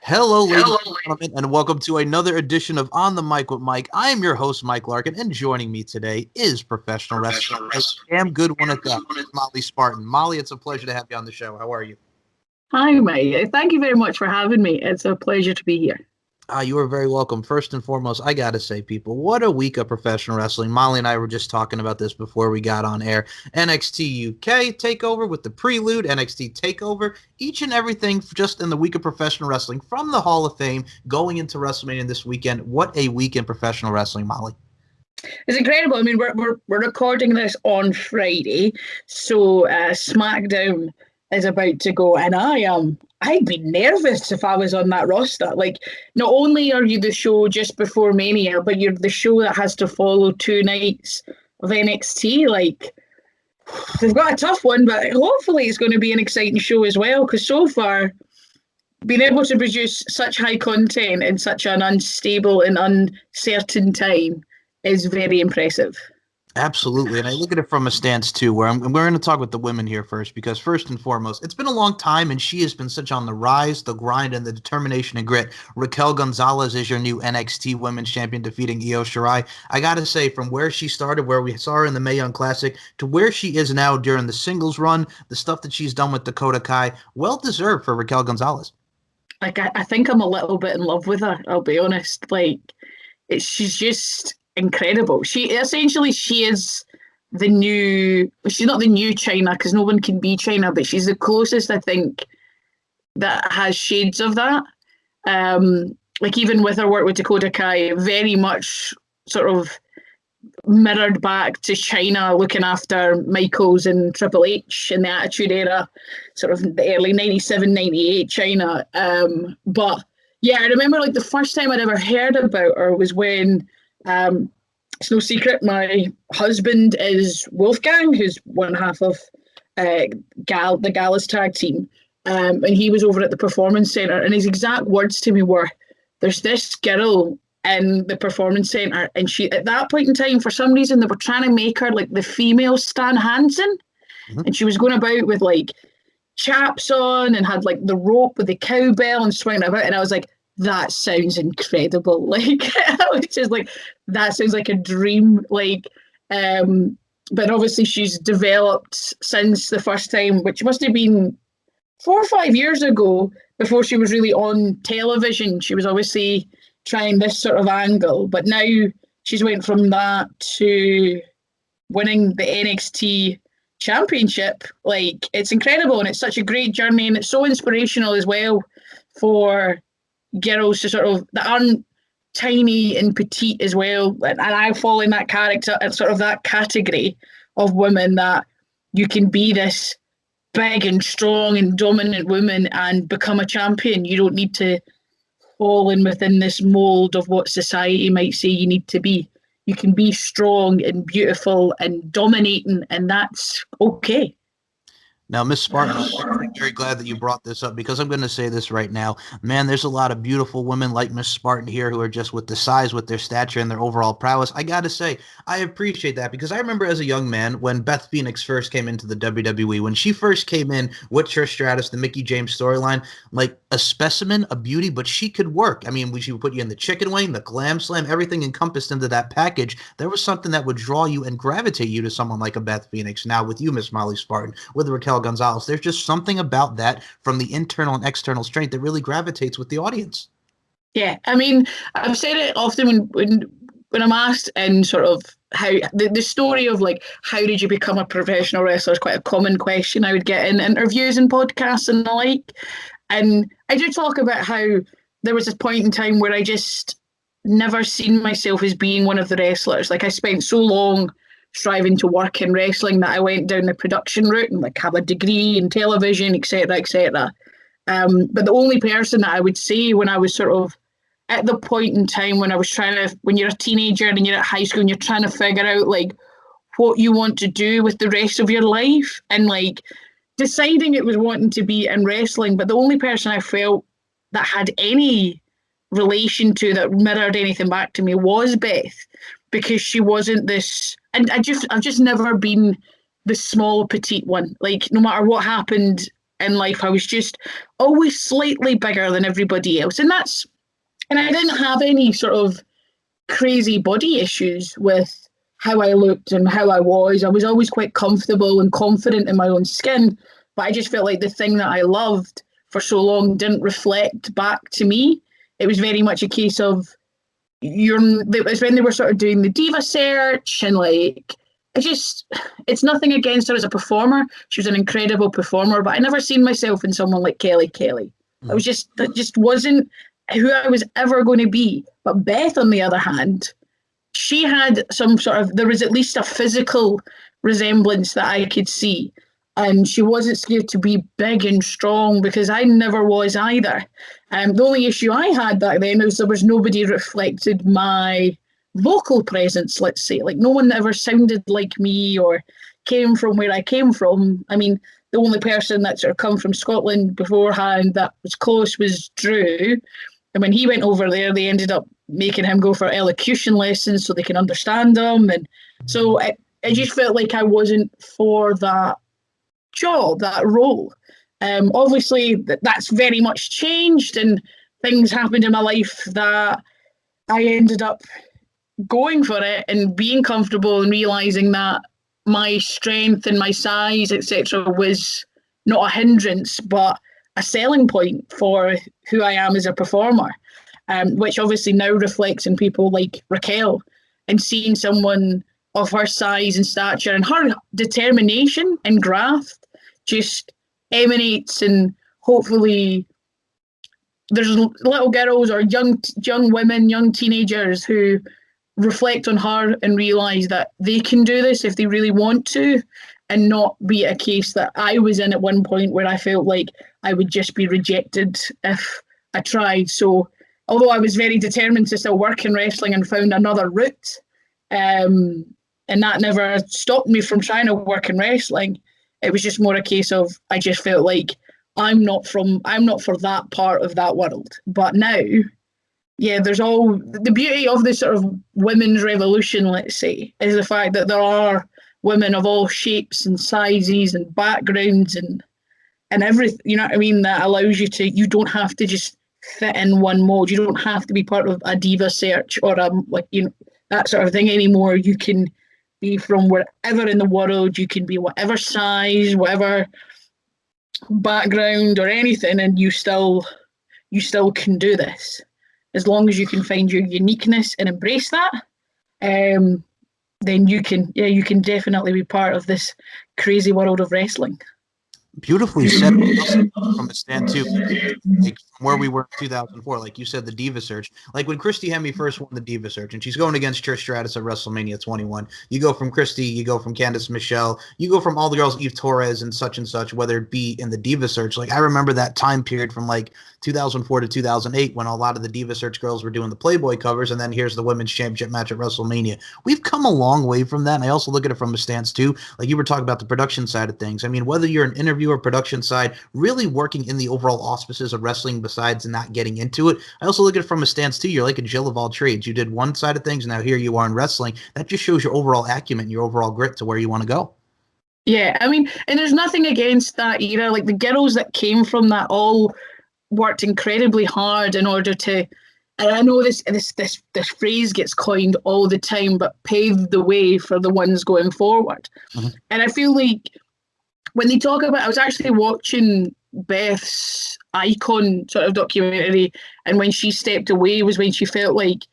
Hello, ladies and gentlemen, and welcome to another edition of On the Mic with Mike. I am your host, Mike Larkin, and joining me today is professional wrestler, a damn good one at that, Molly Spartan. Molly, it's a pleasure to have you on the show. How are you? Hi, Mike. Thank you very much for having me. It's a pleasure to be here. You are very welcome. First and foremost, I got to say, people, what a week of professional wrestling. Molly and I were just talking about this before we got on air. NXT UK takeover with the prelude, NXT takeover, each and everything just in the week of professional wrestling from the Hall of Fame going into WrestleMania this weekend. What a week in professional wrestling, Molly. It's incredible. I mean, we're recording this on Friday, so SmackDown is about to go, and I'd be nervous if I was on that roster. Like, not only are you the show just before Mania, but you're the show that has to follow 2 nights of NXT. Like, they've got a tough one, but hopefully it's going to be an exciting show as well. Because so far, being able to produce such high content in such an unstable and uncertain time is very impressive. Absolutely. And I look at it from a stance, too, where we're going to talk with the women here first, because first and foremost, it's been a long time, and she has been such on the rise, the grind, and the determination and grit. Raquel Gonzalez is your new NXT Women's Champion, defeating Io Shirai. I got to say, from where she started, where we saw her in the Mae Young Classic, to where she is now during the singles run, the stuff that she's done with Dakota Kai, well-deserved for Raquel Gonzalez. Like, I think I'm a little bit in love with her, I'll be honest. Like, she's just incredible. She is the new, she's not the new China because no one can be China, but she's the closest I think that has shades of that. Like, even with her work with Dakota Kai, very much sort of mirrored back to China looking after Michaels and Triple H in the Attitude Era, sort of the early 97, 98 China. But yeah, I remember like the first time I'd ever heard about her was when it's no secret my husband is Wolfgang, who's one half of the Gallus tag team, and he was over at the Performance Centre, and his exact words to me were, "There's this girl in the Performance Centre, and she at that point in time, for some reason, they were trying to make her like the female Stan Hansen, and she was going about with like chaps on and had like the rope with the cowbell and swinging about, and I was like, that sounds incredible. Like, I was just like, that sounds like a dream. Like, but obviously she's developed since the first time, which must have been 4 or 5 years ago, before she was really on television. She was obviously trying this sort of angle, but now she's went from that to winning the NXT championship. Like, it's incredible, and it's such a great journey, and it's so inspirational as well for girls to sort of that aren't tiny and petite as well, and I fall in that character and sort of that category of women, that you can be this big and strong and dominant woman and become a champion. You don't need to fall in within this mold of what society might say you need to be. You can be strong and beautiful and dominating, and that's okay. Now, Miss Spartan, I'm very glad that you brought this up, because I'm going to say this right now. Man, there's a lot of beautiful women like Miss Spartan here who are just with the size, with their stature, and their overall prowess. I got to say, I appreciate that, because I remember as a young man when Beth Phoenix first came into the WWE, when she first came in with Trish Stratus, the Mickie James storyline, like a specimen, a beauty, but she could work. I mean, she would put you in the chicken wing, the glam slam, everything encompassed into that package. There was something that would draw you and gravitate you to someone like a Beth Phoenix. Now, with you, Miss Molly Spartan, with Raquel Gonzalez, there's just something about that from the internal and external strength that really gravitates with the audience. Yeah, I mean, I've said it often when I'm asked in sort of how the story of like, how did you become a professional wrestler is quite a common question I would get in interviews and podcasts and the like. And I do talk about how there was a point in time where I just never seen myself as being one of the wrestlers. Like, I spent so long striving to work in wrestling that I went down the production route and like have a degree in television, etc., etc. But the only person that I would say when I was sort of at the point in time when I was trying to, when you're a teenager and you're at high school and you're trying to figure out like what you want to do with the rest of your life, and like deciding it was wanting to be in wrestling, but the only person I felt that had any relation to that mirrored anything back to me was Beth, because she wasn't this, and I've just never been the small petite one. Like, no matter what happened in life. I was just always slightly bigger than everybody else. And I didn't have any sort of crazy body issues with how I looked and how I was. I was always quite comfortable and confident in my own skin, but I just felt like the thing that I loved for so long didn't reflect back to me. It was very much a case of it was when they were sort of doing the diva search, and like it's nothing against her as a performer. She was an incredible performer, but I never seen myself in someone like Kelly Kelly. That just wasn't who I was ever going to be. But Beth, on the other hand, she had there was at least a physical resemblance that I could see. And she wasn't scared to be big and strong, because I never was either. The only issue I had back then was there was nobody reflected my vocal presence, let's say. Like, no one ever sounded like me or came from where I came from. I mean, the only person that sort of come from Scotland beforehand that was close was Drew. And when he went over there, they ended up making him go for elocution lessons so they can understand him. And so it just felt like I wasn't for that job, that role. Obviously, that's very much changed, and things happened in my life that I ended up going for it and being comfortable and realising that my strength and my size, etc., was not a hindrance, but a selling point for who I am as a performer, which obviously now reflects in people like Raquel, and seeing someone of her size and stature and her determination and graft just emanates, and hopefully there's little girls or young women, young teenagers who reflect on her and realise that they can do this if they really want to, and not be a case that I was in at one point where I felt like I would just be rejected if I tried. So although I was very determined to still work in wrestling and found another route, and that never stopped me from trying to work in wrestling, it was just more a case of I just felt like I'm not for that part of that world. But now, yeah, there's all the beauty of this sort of women's revolution, let's say, is the fact that there are women of all shapes and sizes and backgrounds and everything, you know what I mean, that allows you don't have to just fit in one mold. You don't have to be part of a diva search or that sort of thing anymore. You can be from wherever in the world, you can be whatever size, whatever background or anything, and you still can do this, as long as you can find your uniqueness and embrace that. Then you can definitely be part of this crazy world of wrestling. Beautifully said from a stand too, like from where we were in 2004, like you said, the Diva Search. Like when Christy Hemme first won the Diva Search, and she's going against Trish Stratus at WrestleMania 21. You go from Christy, you go from Candice Michelle, you go from all the girls, Eve Torres and such, whether it be in the Diva Search. Like I remember that time period from like 2004 to 2008 when a lot of the Diva Search girls were doing the Playboy covers, and then here's the Women's Championship match at WrestleMania. We've come a long way from that, and I also look at it from a stance too. Like you were talking about the production side of things. I mean, whether you're an interviewer, production side, really working in the overall auspices of wrestling besides not getting into it. I also look at it from a stance too. You're like a Jill of all trades. You did one side of things, and now here you are in wrestling. That just shows your overall acumen, your overall grit to where you want to go. Yeah, I mean, and there's nothing against that era. Like the girls that came from that all worked incredibly hard in order to, and I know this phrase gets coined all the time, but pave the way for the ones going forward. Mm-hmm. And I feel like when they talk about, I was actually watching Beth's Icon sort of documentary, and when she stepped away was when she felt like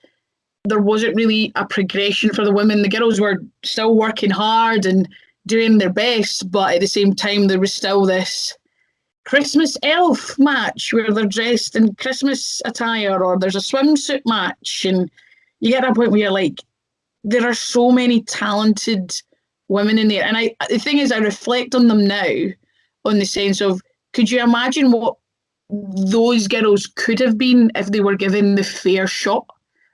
there wasn't really a progression for the women. The girls were still working hard and doing their best, but at the same time there was still this Christmas elf match where they're dressed in Christmas attire, or there's a swimsuit match, and you get to a point where you're like, there are so many talented women in there. And the thing is, I reflect on them now on the sense of, could you imagine what those girls could have been if they were given the fair shot,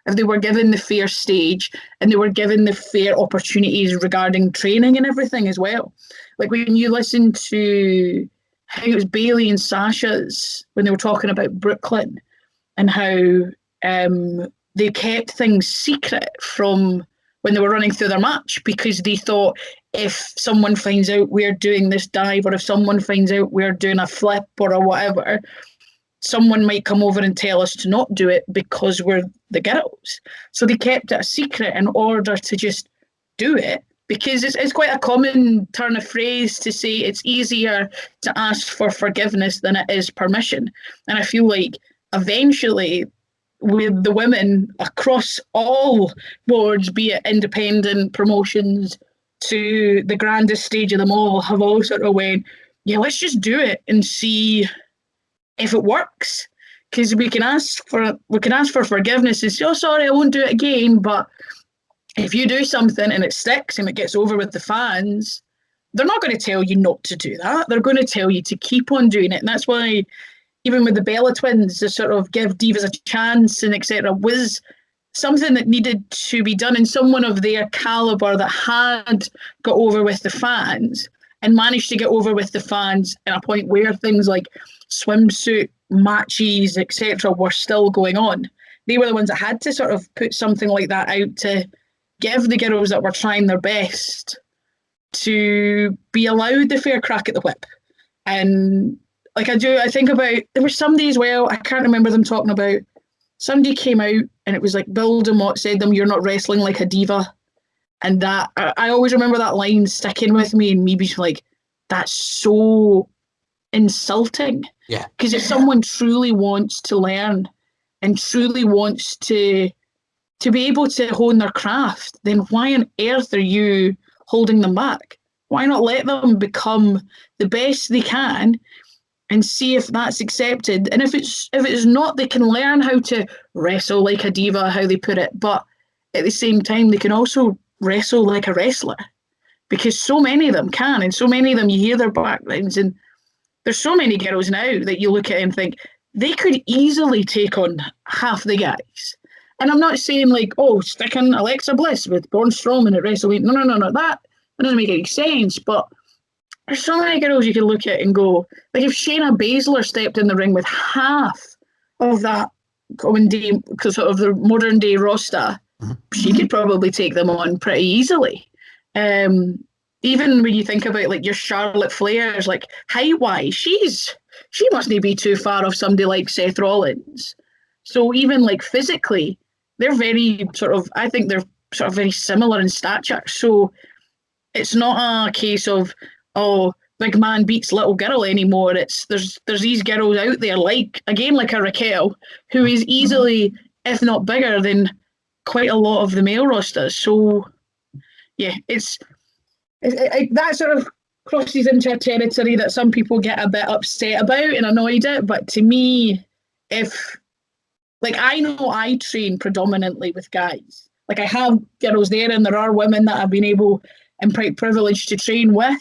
if they were given the fair stage, and they were given the fair opportunities regarding training and everything as well. Like when you listen to, I think it was Bailey and Sasha's, when they were talking about Brooklyn and how they kept things secret from when they were running through their match, because they thought if someone finds out we're doing this dive, or if someone finds out we're doing a flip or a whatever, someone might come over and tell us to not do it because we're the girls. So they kept it a secret in order to just do it, because it's quite a common turn of phrase to say it's easier to ask for forgiveness than it is permission. And I feel like eventually, with the women across all boards, be it independent, promotions, to the grandest stage of them all, have all sort of went, yeah, let's just do it and see if it works. Because we can ask for forgiveness and say, oh, sorry, I won't do it again. But if you do something and it sticks and it gets over with the fans, they're not going to tell you not to do that. They're going to tell you to keep on doing it. And that's why, even with the Bella Twins, the sort of give divas a chance and etc., was something that needed to be done, and someone of their caliber that had got over with the fans and managed to get over with the fans at a point where things like swimsuit matches, etc., were still going on. They were the ones that had to sort of put something like that out to give the girls that were trying their best to be allowed the fair crack at the whip. And like I think about, there was somebody as well, I can't remember them talking about, somebody came out and it was like Bill DeMott said them, you're not wrestling like a diva. And that, I always remember that line sticking with me, and me being like, that's so insulting. Yeah. Because if someone truly wants to learn and truly wants to be able to hone their craft, then why on earth are you holding them back? Why not let them become the best they can and see if that's accepted? And if it's not, they can learn how to wrestle like a diva, how they put it, but at the same time they can also wrestle like a wrestler, because so many of them can, and so many of them, you hear their backgrounds, and there's so many girls now that you look at and think they could easily take on half the guys. And I'm not saying like, oh, stick in Alexa Bliss with Braun Strowman at WrestleMania. No. That doesn't make any sense. But there's so many girls you can look at and go, like if Shayna Baszler stepped in the ring with half of that common day, sort of the modern day roster, she could probably take them on pretty easily. Even when you think about like your Charlotte Flairs, like height-wise, she mustn't be too far off somebody like Seth Rollins. So even like physically, they're very sort of, I think they're sort of very similar in stature. So it's not a case of, oh, big man beats little girl anymore. It's there's these girls out there like a Raquel, who is easily, if not bigger than quite a lot of the male rosters. So yeah, it's that sort of crosses into a territory that some people get a bit upset about and annoyed at. But to me, if like, I know I train predominantly with guys. Like I have girls there, and there are women that I've been able and quite privileged to train with.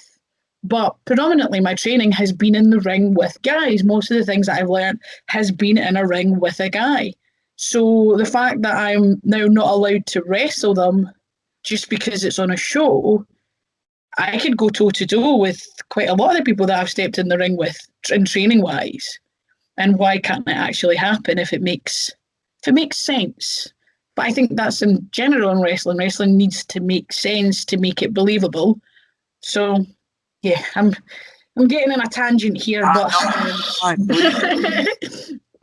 But predominantly my training has been in the ring with guys. Most of the things that I've learned has been in a ring with a guy. So the fact that I'm now not allowed to wrestle them just because it's on a show, I could go toe to toe with quite a lot of the people that I've stepped in the ring with in training wise. And why can't it actually happen if it makes sense? But I think that's in general in wrestling. Wrestling needs to make sense to make it believable. So yeah, I'm getting on a tangent here, but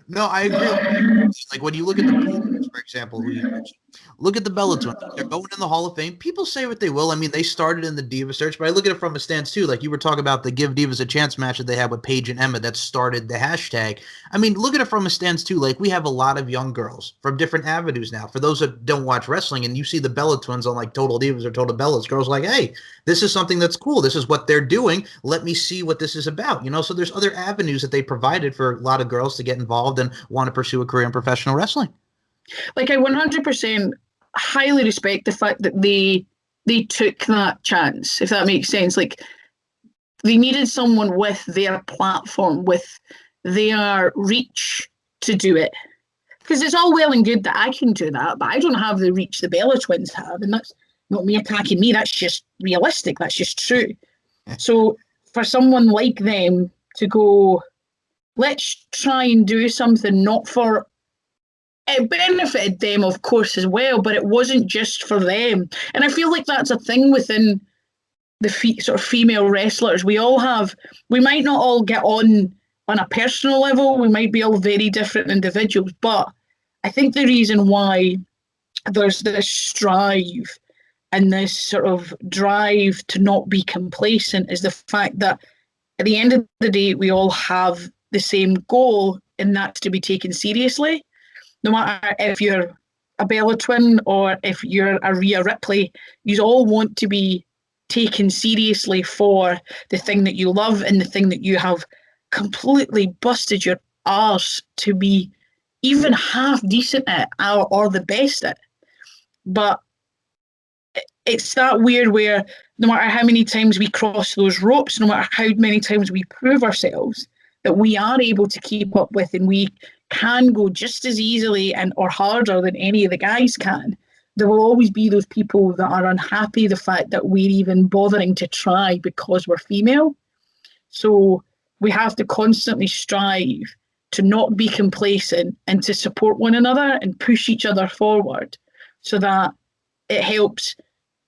no, I agree. Like when you look at the Divas, for example, look at the Bella Twins. They're going in the Hall of Fame. People say what they will. I mean, they started in the Diva search, but I look at it from a stance too. Like you were talking about the Give Divas a Chance match that they had with Paige and Emma that started the hashtag. I mean, look at it from a stance too. Like we have a lot of young girls from different avenues now. For those that don't watch wrestling, and you see the Bella Twins on like Total Divas or Total Bellas, girls are like, hey, this is something that's cool. This is what they're doing. Let me see what this is about. You know, so there's other avenues that they provided for a lot of girls to get involved and want to pursue a career in professional wrestling. Like I 100% highly respect the fact that they took that chance, if that makes sense. Like they needed someone with their platform, with their reach to do it. Because it's all well and good that I can do that, but I don't have the reach the Bella Twins have, and that's not me attacking me. That's just realistic. That's just true. So for someone like them to go, let's try and do something, not for it benefited them, of course, as well, but it wasn't just for them. And I feel like that's a thing within sort of female wrestlers, we might not all get on a personal level, we might be all very different individuals, but I think the reason why there's this strive and this sort of drive to not be complacent is the fact that at the end of the day, we all have the same goal, and that's to be taken seriously. No matter if you're a Bella Twin or if you're a Rhea Ripley, you all want to be taken seriously for the thing that you love and the thing that you have completely busted your arse to be even half decent at or the best at. But it's that weird where no matter how many times we cross those ropes, no matter how many times we prove ourselves, that we are able to keep up with, and we can go just as easily and or harder than any of the guys can. There will always be those people that are unhappy the fact that we're even bothering to try because we're female. So we have to constantly strive to not be complacent and to support one another and push each other forward so that it helps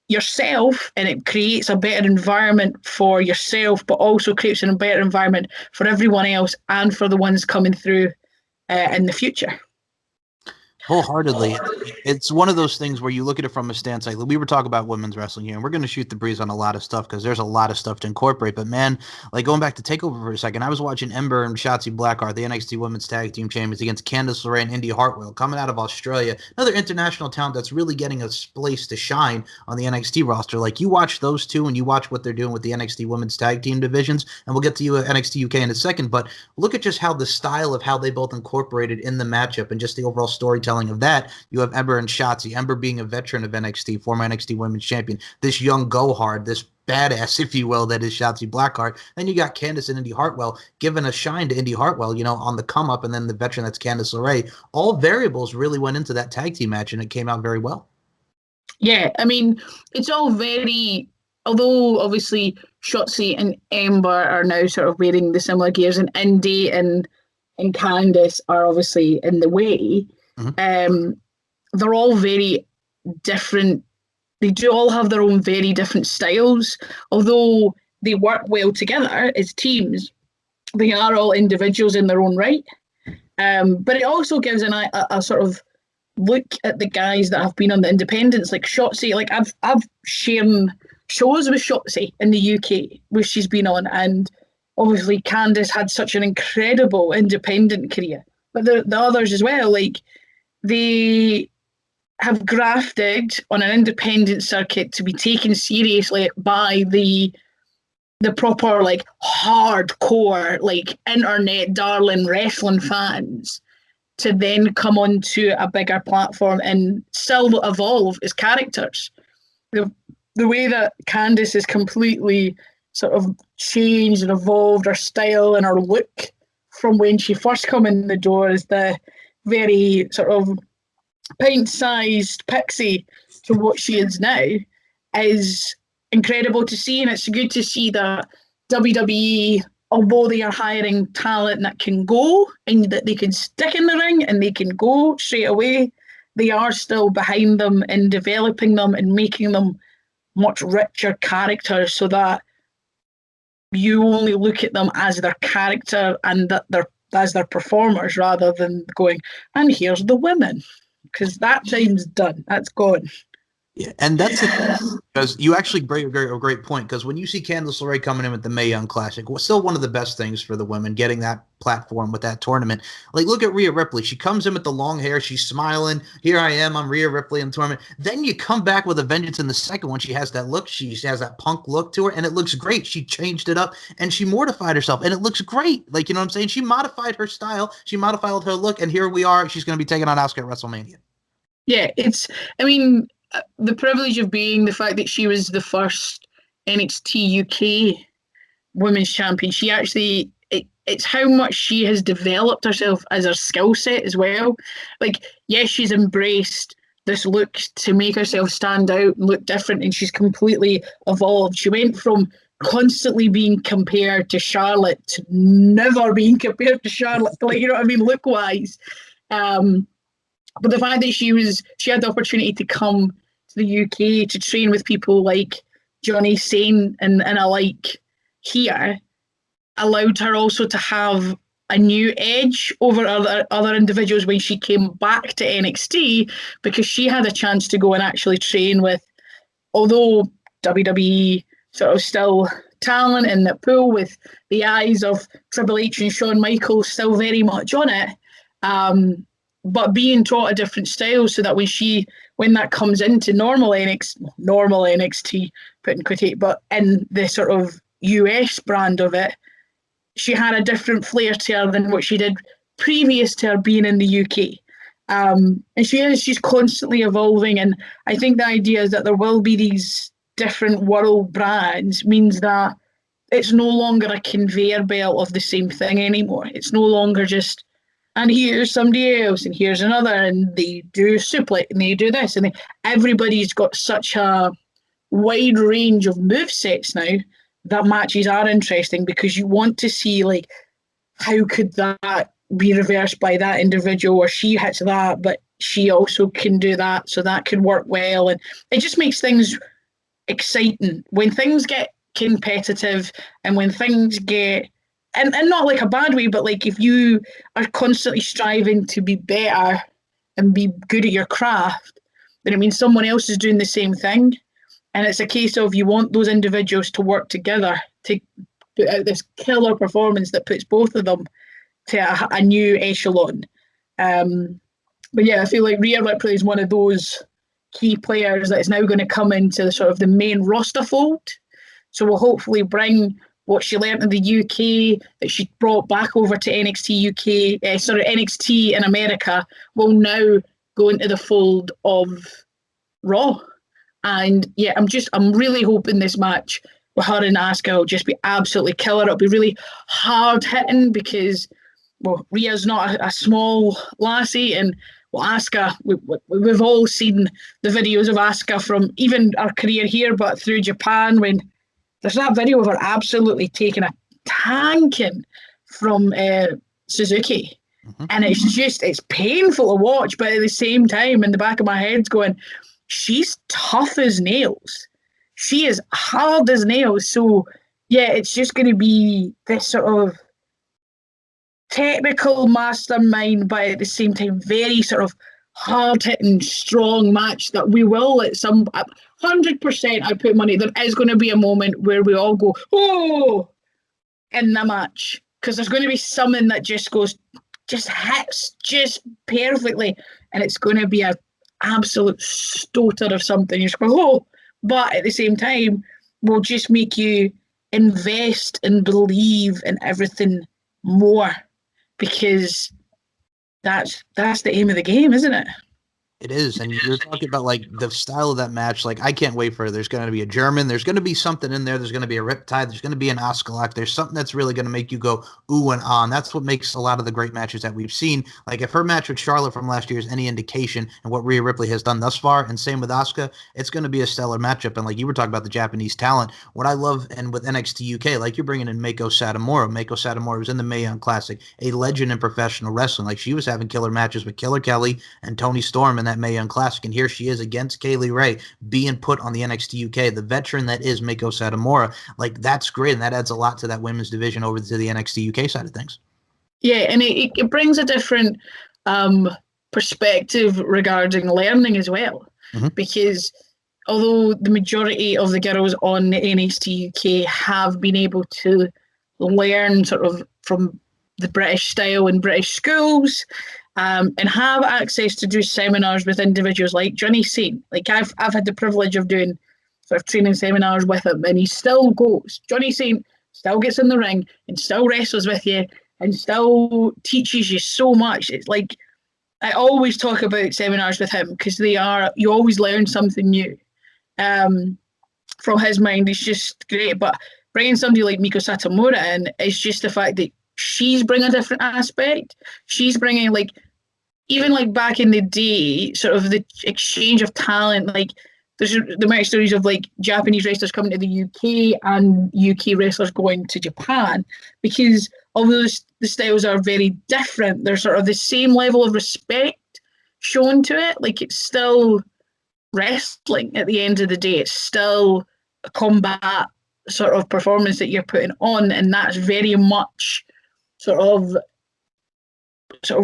yourself and it creates a better environment for yourself, but also creates a better environment for everyone else and for the ones coming through in the future. Wholeheartedly. It's one of those things where you look at it from a stance like we were talking about women's wrestling here, and we're going to shoot the breeze on a lot of stuff because there's a lot of stuff to incorporate. But man, like going back to TakeOver for a second, I was watching Ember and Shotzi Blackheart, the NXT Women's Tag Team Champions, against Candice LeRae and Indy Hartwell, coming out of Australia, another international talent that's really getting a place to shine on the NXT roster. Like you watch those two and you watch what they're doing with the NXT Women's Tag Team divisions, and we'll get to you at NXT UK in a second. But look at just how the style of how they both incorporated in the matchup and just the overall storytelling of that. You have Ember and Shotzi. Ember being a veteran of NXT, former NXT Women's Champion. This young go-hard, this badass, if you will, that is Shotzi Blackheart. Then you got Candice and Indy Hartwell, giving a shine to Indy Hartwell, on the come-up, and then the veteran that's Candice LeRae. All variables really went into that tag team match, and it came out very well. Yeah, I mean, it's all very... Although, obviously, Shotzi and Ember are now sort of wearing the similar gears, and Indy and Candice are obviously in the way... Mm-hmm. They're all very different. They do all have their own very different styles. Although they work well together as teams, they are all individuals in their own right. But it also gives a sort of look at the guys that have been on the independents, like Shotzi. Like I've shared shows with Shotzi in the UK, where she's been on, and obviously Candice had such an incredible independent career. But the others as well, like they have grafted on an independent circuit to be taken seriously by the proper, like, hardcore, like, internet darling wrestling fans to then come onto a bigger platform and still evolve as characters. The way that Candice has completely sort of changed and evolved her style and her look from when she first come in the door as the very sort of pint-sized pixie to what she is now is incredible to see, and it's good to see that WWE, although they are hiring talent that can go and that they can stick in the ring and they can go straight away, they are still behind them in developing them and making them much richer characters so that you only look at them as their character and that they're as their performers rather than going, and here's the women, because that time's done. That's gone. Yeah, and that's because you actually bring a great point, because when you see Candice LeRae coming in with the Mae Young Classic, well, still one of the best things for the women, getting that platform with that tournament. Like, look at Rhea Ripley. She comes in with the long hair. She's smiling. Here I am. I'm Rhea Ripley in the tournament. Then you come back with a vengeance in the second one. She has that look. She has that punk look to her, and it looks great. She changed it up, and she mortified herself, and it looks great. Like, you know what I'm saying? She modified her style. She modified her look, and here we are. She's going to be taking on Asuka at WrestleMania. Yeah, the privilege of being the fact that she was the first NXT UK women's champion. She actually, it's how much she has developed herself as her skill set as well. Like, yes, she's embraced this look to make herself stand out and look different, and she's completely evolved. She went from constantly being compared to Charlotte to never being compared to Charlotte, like, you know what I mean, look-wise. But the fact that she had the opportunity to come to the UK to train with people like Johnny Saint and alike here allowed her also to have a new edge over other individuals when she came back to NXT, because she had a chance to go and actually train with, although WWE sort of still talent in the pool with the eyes of Triple H and Shawn Michaels still very much on it, but being taught a different style so that when that comes into normal NXT, putting quotate, but in the sort of US brand of it, she had a different flair to her than what she did previous to her being in the UK. And she's constantly evolving. And I think the idea is that there will be these different world brands means that it's no longer a conveyor belt of the same thing anymore. It's no longer just, and here's somebody else, and here's another, and they do suplex, and they do this. And everybody's got such a wide range of movesets now that matches are interesting, because you want to see, like, how could that be reversed by that individual, or she hits that, but she also can do that, so that could work well. And it just makes things exciting when things get competitive, and when things get, and not like a bad way, but like if you are constantly striving to be better and be good at your craft, then it means someone else is doing the same thing. And it's a case of you want those individuals to work together to put out this killer performance that puts both of them to a new echelon. But yeah, I feel like Rhea Ripley is one of those key players that is now going to come into the sort of the main roster fold. So we'll hopefully bring what she learned in the UK that she brought back over to NXT NXT in America will now go into the fold of Raw. And yeah, I'm really hoping this match with her and Asuka will just be absolutely killer. It'll be really hard hitting because, well, Rhea's not a small lassie, and well, Asuka, we've all seen the videos of Asuka from even our career here, but through Japan, when there's that video of her absolutely taking a tanking from Suzuki. Mm-hmm. And it's painful to watch, but at the same time, in the back of my head's going, she's tough as nails. She is hard as nails. So, yeah, it's just going to be this sort of technical mastermind, but at the same time, very sort of hard-hitting, strong match that we will at some 100%. I put money. There is going to be a moment where we all go, oh, in the match, because there's going to be something that just hits just perfectly, and it's going to be a absolute stoter of something. You just go, oh, but at the same time, will just make you invest and believe in everything more, because that's the aim of the game, isn't it? It is, and you're talking about like the style of that match. Like, I can't wait for it. There's going to be a German. There's going to be something in there. There's going to be a Riptide. There's going to be an Oskalak. There's something that's really going to make you go ooh and ah. And that's what makes a lot of the great matches that we've seen. Like, if her match with Charlotte from last year is any indication, and what Rhea Ripley has done thus far, and same with Asuka, it's going to be a stellar matchup. And like you were talking about the Japanese talent, what I love, and with NXT UK, like you're bringing in Meiko Satomura. Meiko Satomura was in the Mae Young Classic, a legend in professional wrestling. Like, she was having killer matches with Killer Kelly and Toni Storm in that Mae Young Classic, and here she is against Kaylee Ray being put on the NXT UK, the veteran that is Meiko Satomura. Like, that's great, and that adds a lot to that women's division over to the NXT UK side of things. Yeah, and it brings a different perspective regarding learning as well, because although the majority of the girls on the NXT UK have been able to learn sort of from the British style in British schools, and have access to do seminars with individuals like Johnny Saint. Like, I've had the privilege of doing sort of training seminars with him, and he still goes. Johnny Saint still gets in the ring and still wrestles with you and still teaches you so much. It's like, I always talk about seminars with him because you always learn something new. From his mind, it's just great. But bringing somebody like Meiko Satomura in is just the fact that she's bringing a different aspect. She's bringing, like, even like back in the day, sort of the exchange of talent. Like, there's the amount of stories of like Japanese wrestlers coming to the UK and UK wrestlers going to Japan, because although the styles are very different, there's sort of the same level of respect shown to it. Like, it's still wrestling at the end of the day. It's still combat sort of performance that you're putting on, and that's very much sort of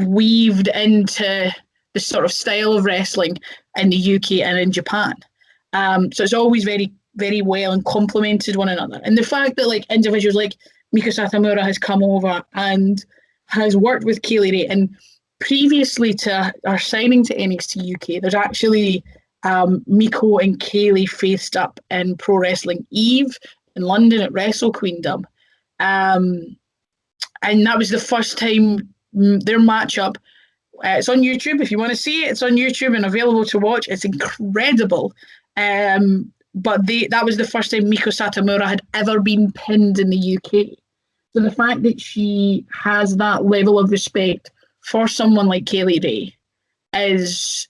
weaved into the sort of style of wrestling in the UK and in Japan. So it's always very, very well and complemented one another. And the fact that like individuals like Miko Satomura has come over and has worked with Kay Lee Ray, and previously to our signing to NXT UK, there's actually Miko and Kay Lee faced up in Pro Wrestling Eve in London at Wrestle Queendom. And that was the first time their matchup. It's on YouTube. If you want to see it, it's on YouTube and available to watch. It's incredible. But that was the first time Miko Satomura had ever been pinned in the UK. So the fact that she has that level of respect for someone like Kay Lee Ray is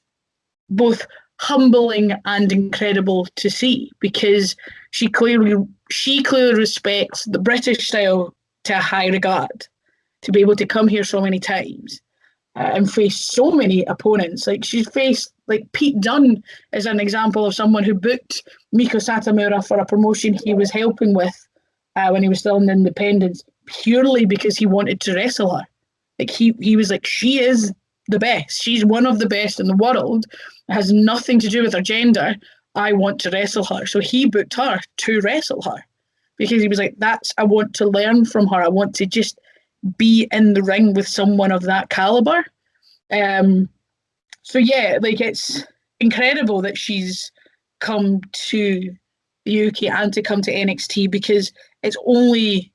both humbling and incredible to see, because she clearly respects the British style to a high regard, to be able to come here so many times and face so many opponents. Like she's faced like Pete Dunne as an example of someone who booked Miko Satomura for a promotion he was helping with when he was still in the independents, purely because he wanted to wrestle her. Like he was like, she is the best. She's one of the best in the world. It has nothing to do with her gender. I want to wrestle her. So he booked her to wrestle her because he was like, I want to learn from her. I want to just be in the ring with someone of that caliber. So yeah, like it's incredible that she's come to the UK and to come to NXT, because it's only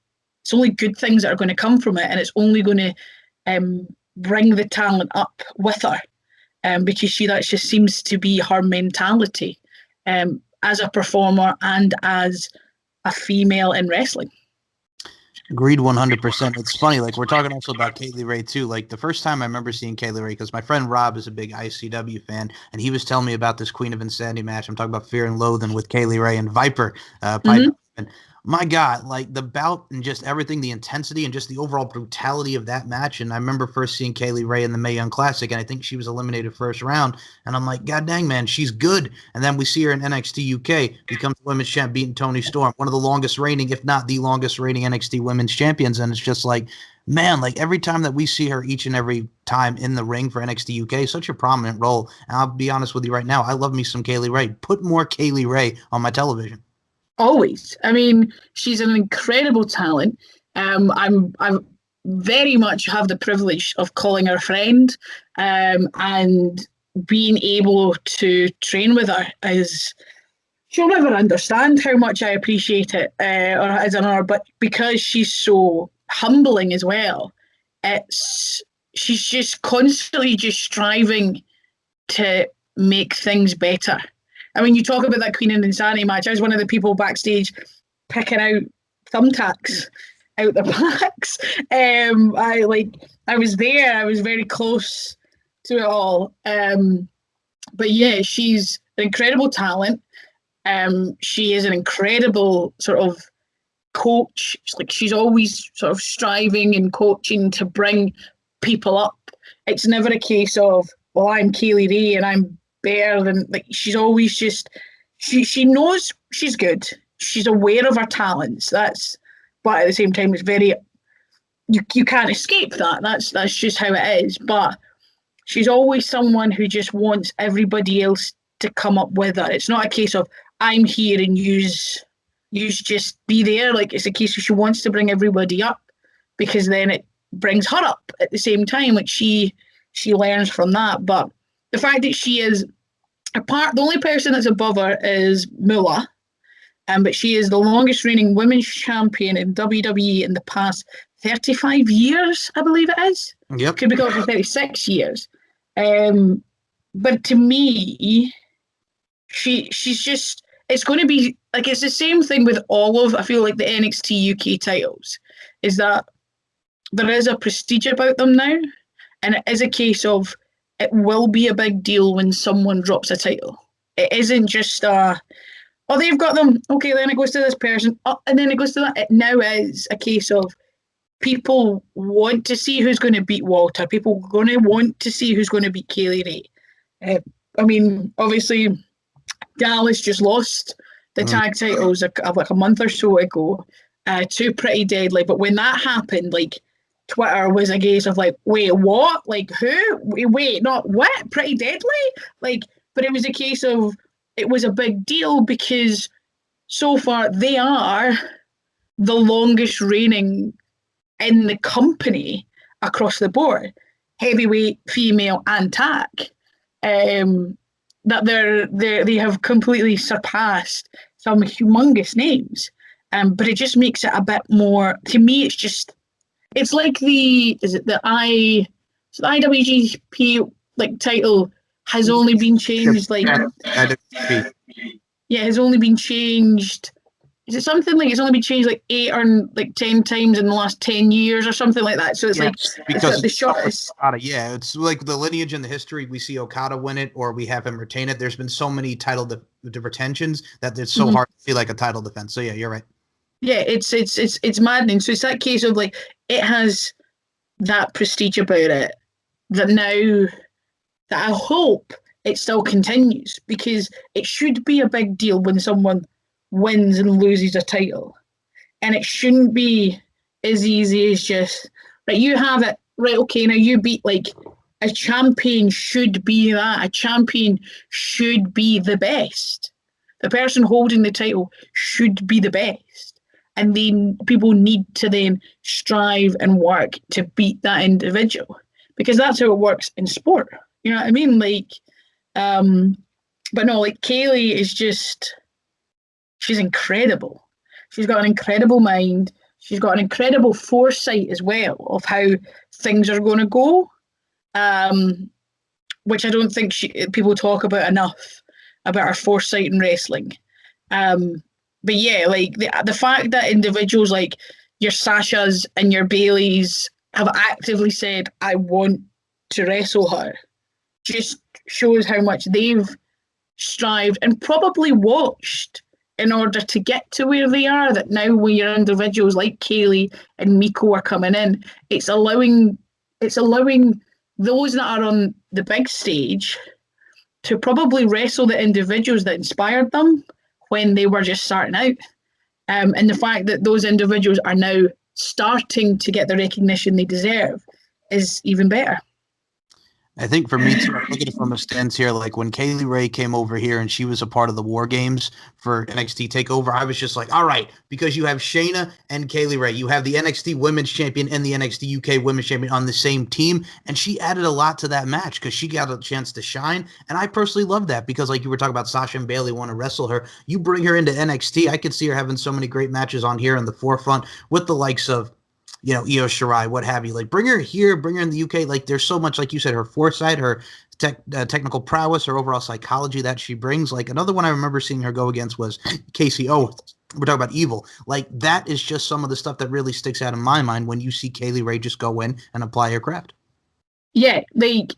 good things that are going to come from it, and it's only going to bring the talent up with her, because that just seems to be her mentality as a performer and as a female in wrestling. Agreed 100%. It's funny, like we're talking also about Kay Lee Ray too. Like the first time I remember seeing Kay Lee Ray, because my friend Rob is a big ICW fan, and he was telling me about this Queen of Insanity match. I'm talking about Fear and Loathing with Kay Lee Ray and Viper. Piper. And my God, like the bout and just everything, the intensity and just the overall brutality of that match. And I remember first seeing Kay Lee Ray in the Mae Young Classic, and I think she was eliminated first round. And I'm like, God dang, man, she's good. And then we see her in NXT UK, becomes women's champ, beating Toni Storm, one of the longest reigning, if not the longest reigning NXT women's champions. And it's just like, man, like every time that we see her each and every time in the ring for NXT UK, such a prominent role. And I'll be honest with you right now, I love me some Kay Lee Ray. Put more Kay Lee Ray on my television. Always. I mean, she's an incredible talent. I very much have the privilege of calling her friend, and being able to train with her is. She'll never understand how much I appreciate it, or as an honor, but because she's so humbling as well, she's just constantly just striving to make things better. I mean, you talk about that Queen and Insanity match. I was one of the people backstage picking out thumbtacks out their backs. I was there. I was very close to it all. But yeah, she's an incredible talent. She is an incredible sort of coach. She's always sort of striving and coaching to bring people up. It's never a case of, well, I'm Kay Lee Ray and I'm better than, like, she's always just, she knows she's good. She's aware of her talents. But at the same time, it's very, you can't escape that. That's just how it is. But she's always someone who just wants everybody else to come up with her. It's not a case of, I'm here and you just be there. Like, it's a case of she wants to bring everybody up, because then it brings her up at the same time. Like, she learns from that. But the fact that she is the only person that's above her is Moolah, but she is the longest reigning women's champion in WWE in the past 35 years, I believe it is. Yep. Could be going for 36 years. But to me, she's just, it's going to be, like, it's the same thing with all of, I feel like, the NXT UK titles, is that there is a prestige about them now, and it is a case of, it will be a big deal when someone drops a title. It isn't just they've got them, okay, then it goes to this person, and then it goes to that. It now is a case of people want to see who's going to beat Walter. People are going to want to see who's going to beat Kay Lee Ray. I mean, obviously, Gallus just lost the tag titles like a month or so ago to Pretty Deadly. But when that happened, like Twitter was a case of like, wait, what? Like who? Wait, not what? Pretty Deadly? Like, but it was a case of it was a big deal because so far they are the longest reigning in the company across the board, heavyweight, female, and tag. That they have completely surpassed some humongous names. But it just makes it a bit more. To me, it's like the IWGP like title has only been changed like has only been changed. Is it something like it's only been changed like 8 or like 10 times in the last 10 years or something like that? So it's like because it's the shortest. Yeah, it's like the lineage and the history. We see Okada win it, or we have him retain it. There's been so many title retentions that it's so hard to feel like a title defense. So yeah, you're right. Yeah, it's maddening. So it's that case of like it has that prestige about it that now that I hope it still continues, because it should be a big deal when someone wins and loses a title, and it shouldn't be as easy as just right, you have it, right, okay, now you beat, like, a champion should be that. A champion should be the best. The person holding the title should be the best, and then people need to then strive and work to beat that individual, because that's how it works in sport. You know what I mean? Like, but no, like Kaylee is just, she's incredible. She's got an incredible mind. She's got an incredible foresight as well of how things are going to go, which I don't think people talk about enough, about her foresight in wrestling. But yeah, like the fact that individuals like your Sashas and your Baileys have actively said, I want to wrestle her, just shows how much they've strived and probably watched in order to get to where they are. That now when your individuals like Kaylee and Miko are coming in, it's allowing those that are on the big stage to probably wrestle the individuals that inspired them when they were just starting out. And the fact that those individuals are now starting to get the recognition they deserve is even better. I think for me too, I look at it from a stance here. Like when Kaylee Ray came over here and she was a part of the War Games for NXT TakeOver, I was just like, all right, because you have Shayna and Kaylee Ray, you have the NXT Women's Champion and the NXT UK Women's Champion on the same team, and she added a lot to that match because she got a chance to shine. And I personally love that because, like you were talking about, Sasha and Bayley want to wrestle her. You bring her into NXT, I could see her having so many great matches on here in the forefront with the likes of, you know, Io Shirai, what have you. Like, bring her here, bring her in the UK. Like, there's so much, like you said, her foresight, her technical prowess, her overall psychology that she brings. Like, another one I remember seeing her go against was Casey Owens. We're talking about Evil. Like, that is just some of the stuff that really sticks out in my mind when you see Kaylee Ray just go in and apply her craft. Yeah, like,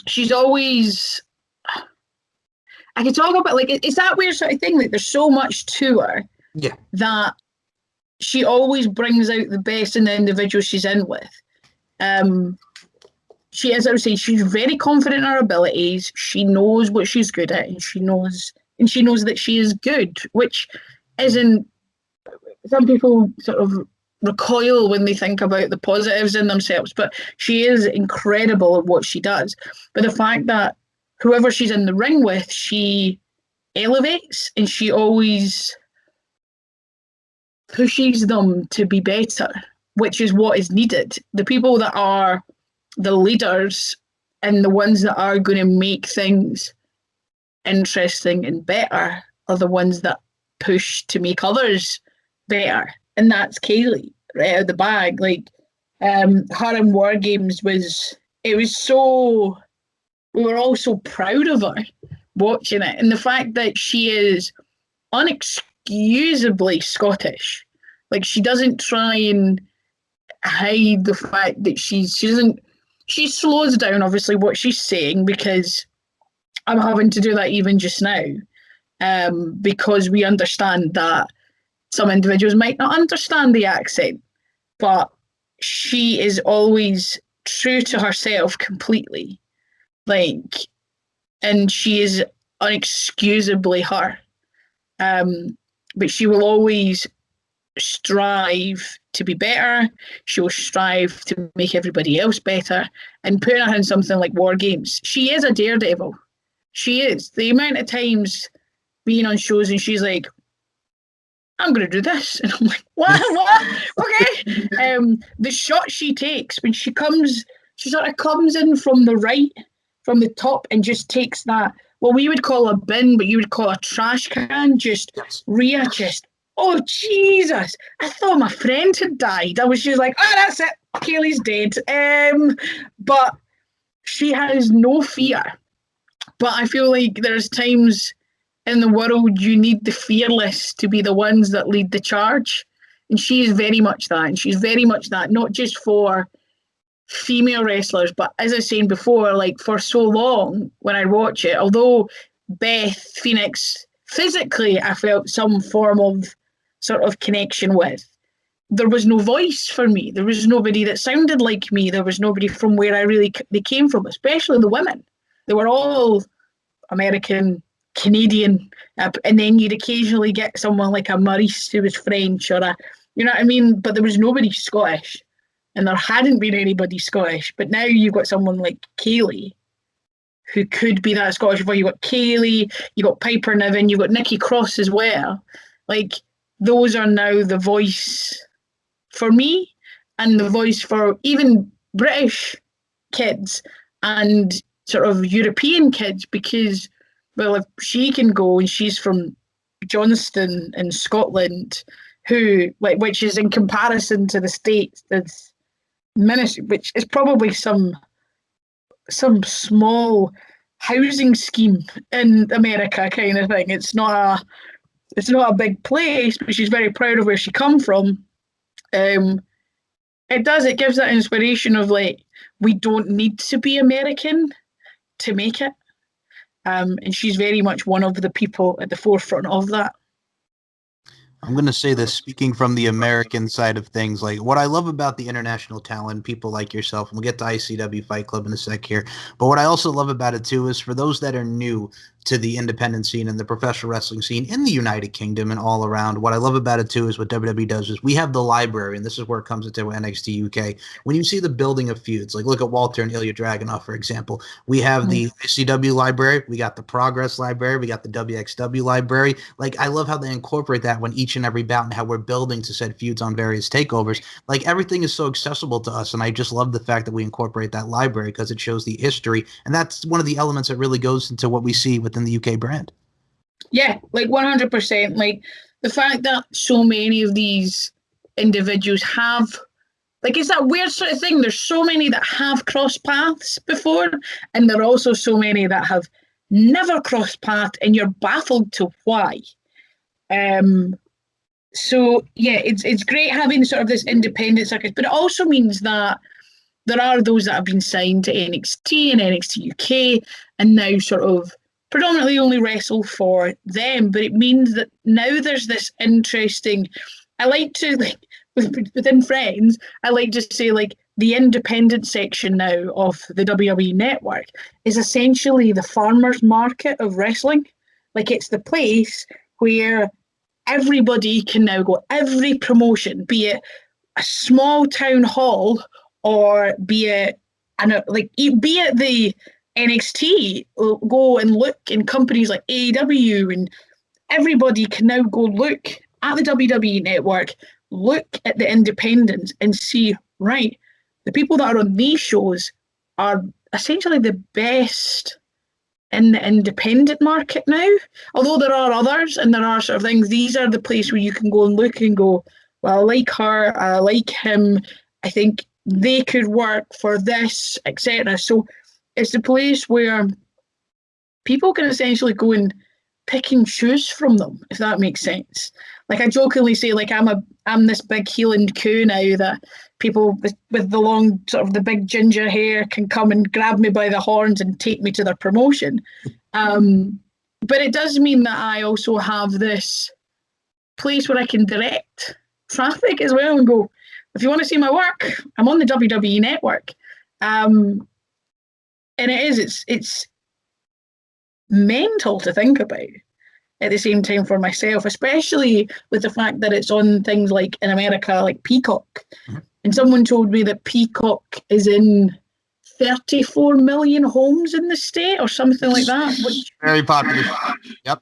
she's always... I can talk about, like, it's that weird sort of thing. Like, there's so much to her that she always brings out the best in the individual she's in with. She is, I would say, she's very confident in her abilities. She knows what she's good at, and she knows that she is good, which isn't. Some people sort of recoil when they think about the positives in themselves, but she is incredible at what she does. But the fact that whoever she's in the ring with, she elevates, and she always pushes them to be better, which is what is needed. The people that are the leaders and the ones that are going to make things interesting and better are the ones that push to make others better. And that's Kaylee right out of the bag. Like, her in War Games we were all so proud of her watching it. And the fact that she is unexcusably Scottish. Like, she doesn't try and hide the fact that she slows down, obviously, what she's saying, because I'm having to do that even just now, because we understand that some individuals might not understand the accent, but she is always true to herself completely. Like, and she is unexcusably her. But she will always strive to be better. She will strive to make everybody else better. And putting her in something like War Games, she is a daredevil. She is. The amount of times being on shows and she's like, I'm going to do this. And I'm like, what? Okay. The shot she takes when she sort of comes in from the right, from the top, and just takes that, what we would call a bin, but you would call a trash can, just Rhea just, oh, Jesus. I thought my friend had died. I was just like, oh, that's it. Kaylee's dead. But she has no fear. But I feel like there's times in the world you need the fearless to be the ones that lead the charge. And she is very much that. And she's very much that, not just for female wrestlers, but as I was saying before, like for so long when I watch it, although Beth Phoenix, physically I felt some form of sort of connection with, there was no voice for me. There was nobody that sounded like me. There was nobody from where they came from, especially the women. They were all American, Canadian, and then you'd occasionally get someone like a Maurice who was French, or you know what I mean? But there was nobody Scottish, and there hadn't been anybody Scottish. But now you've got someone like Kaylee, who could be that Scottish voice. You've got Kaylee, you've got Piper Niven, you've got Nikki Cross as well. Like, those are now the voice for me, and the voice for even British kids and sort of European kids, because, well, if she can go and she's from Johnston in Scotland, which is in comparison to the States, it's minuscule, which is probably some small housing scheme in America kind of thing. It's not a big place, but she's very proud of where she come from. It gives that inspiration of like, we don't need to be American to make it. And she's very much one of the people at the forefront of that. I'm going to say this, speaking from the American side of things, like what I love about the international talent, people like yourself, and we'll get to ICW Fight Club in a sec here, but what I also love about it too is for those that are new to the independent scene and the professional wrestling scene in the United Kingdom and all around, what I love about it too is what WWE does is we have the library, and this is where it comes into NXT UK. When you see the building of feuds, like look at Walter and Ilya Dragunov, for example, we have the ICW library, we got the Progress library, we got the WXW library. Like, I love how they incorporate that when each and every bout and how we're building to set feuds on various takeovers. Like, everything is so accessible to us, and I just love the fact that we incorporate that library because it shows the history, and that's one of the elements that really goes into what we see within the UK brand. Yeah, like 100%. Like, the fact that so many of these individuals have, like, it's that weird sort of thing. There's so many that have crossed paths before, and there are also so many that have never crossed paths, and you're baffled to why. So yeah, it's great having sort of this independent circuit, but it also means that there are those that have been signed to NXT and NXT UK and now sort of predominantly only wrestle for them. But it means that now there's this interesting, I like to, like, within Friends, I like to say, like, the independent section now of the WWE network is essentially the farmer's market of wrestling. Like, it's the place where everybody can now go, every promotion, be it a small town hall or be it the NXT, go and look in companies like AEW, and everybody can now go look at the WWE network, look at the independents and see, right, the people that are on these shows are essentially the best in the independent market now. Although there are others and there are sort of things, these are the place where you can go and look and go, well, I like her, I like him, I think they could work for this, etc. So it's the place where people can essentially go and pick and choose from them, if that makes sense. Like, I jokingly say, like, I'm this big Heeland Koo now that people with the long, sort of the big ginger hair can come and grab me by the horns and take me to their promotion. But it does mean that I also have this place where I can direct traffic as well and go, if you want to see my work, I'm on the WWE network. And it's mental to think about. at the same time for myself, especially with the fact that it's on things like in America, like Peacock. Mhm. And someone told me that Peacock is in 34 million homes in the state or something like that, which Very popular. Yep.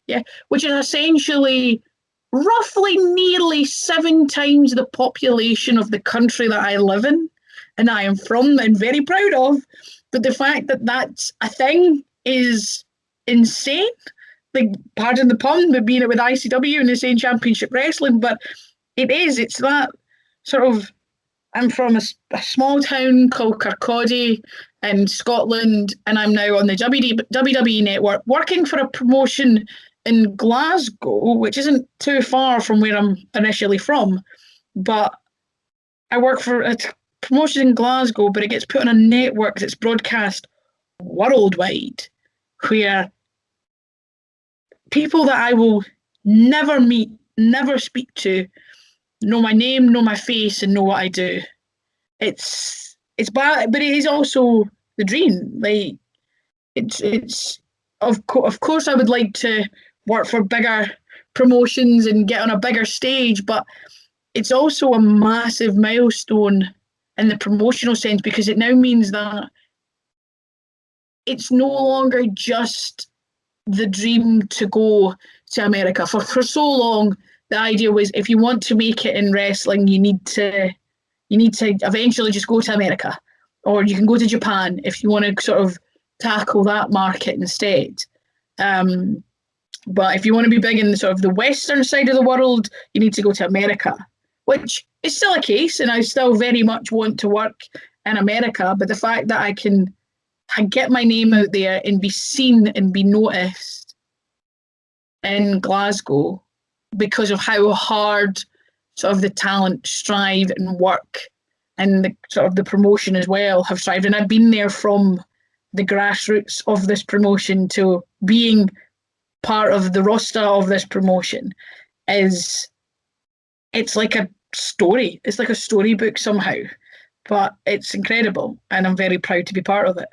yeah, which is essentially roughly nearly 7 times the population of the country that I live in and I am from and very proud of. But the fact that that's a thing is insane. Like, pardon the pun, but being it with ICW and the same Championship Wrestling, but it's that sort of. I'm from a small town called Kirkcaldy in Scotland, and I'm now on the WWE network working for a promotion in Glasgow, which isn't too far from where I'm initially from. But I work for a promotion in Glasgow, but it gets put on a network that's broadcast worldwide, where people that I will never meet, never speak to, know my name, know my face, and know what I do. It's bad, but it is also the dream. Like, it's of course I would like to work for bigger promotions and get on a bigger stage, but it's also a massive milestone in the promotional sense, because it now means that it's no longer just the dream to go to America. For so long, the idea was, if you want to make it in wrestling, you need to eventually just go to America, or you can go to Japan if you want to sort of tackle that market instead. But if you want to be big in the sort of the Western side of the world, you need to go to America, which is still a case, and I still very much want to work in America. But the fact that I can get my name out there and be seen and be noticed in Glasgow because of how hard sort of the talent strive and work, and the sort of the promotion as well have strived. And I've been there from the grassroots of this promotion to being part of the roster of this promotion. It's like a story. It's like a storybook somehow, but it's incredible, and I'm very proud to be part of it.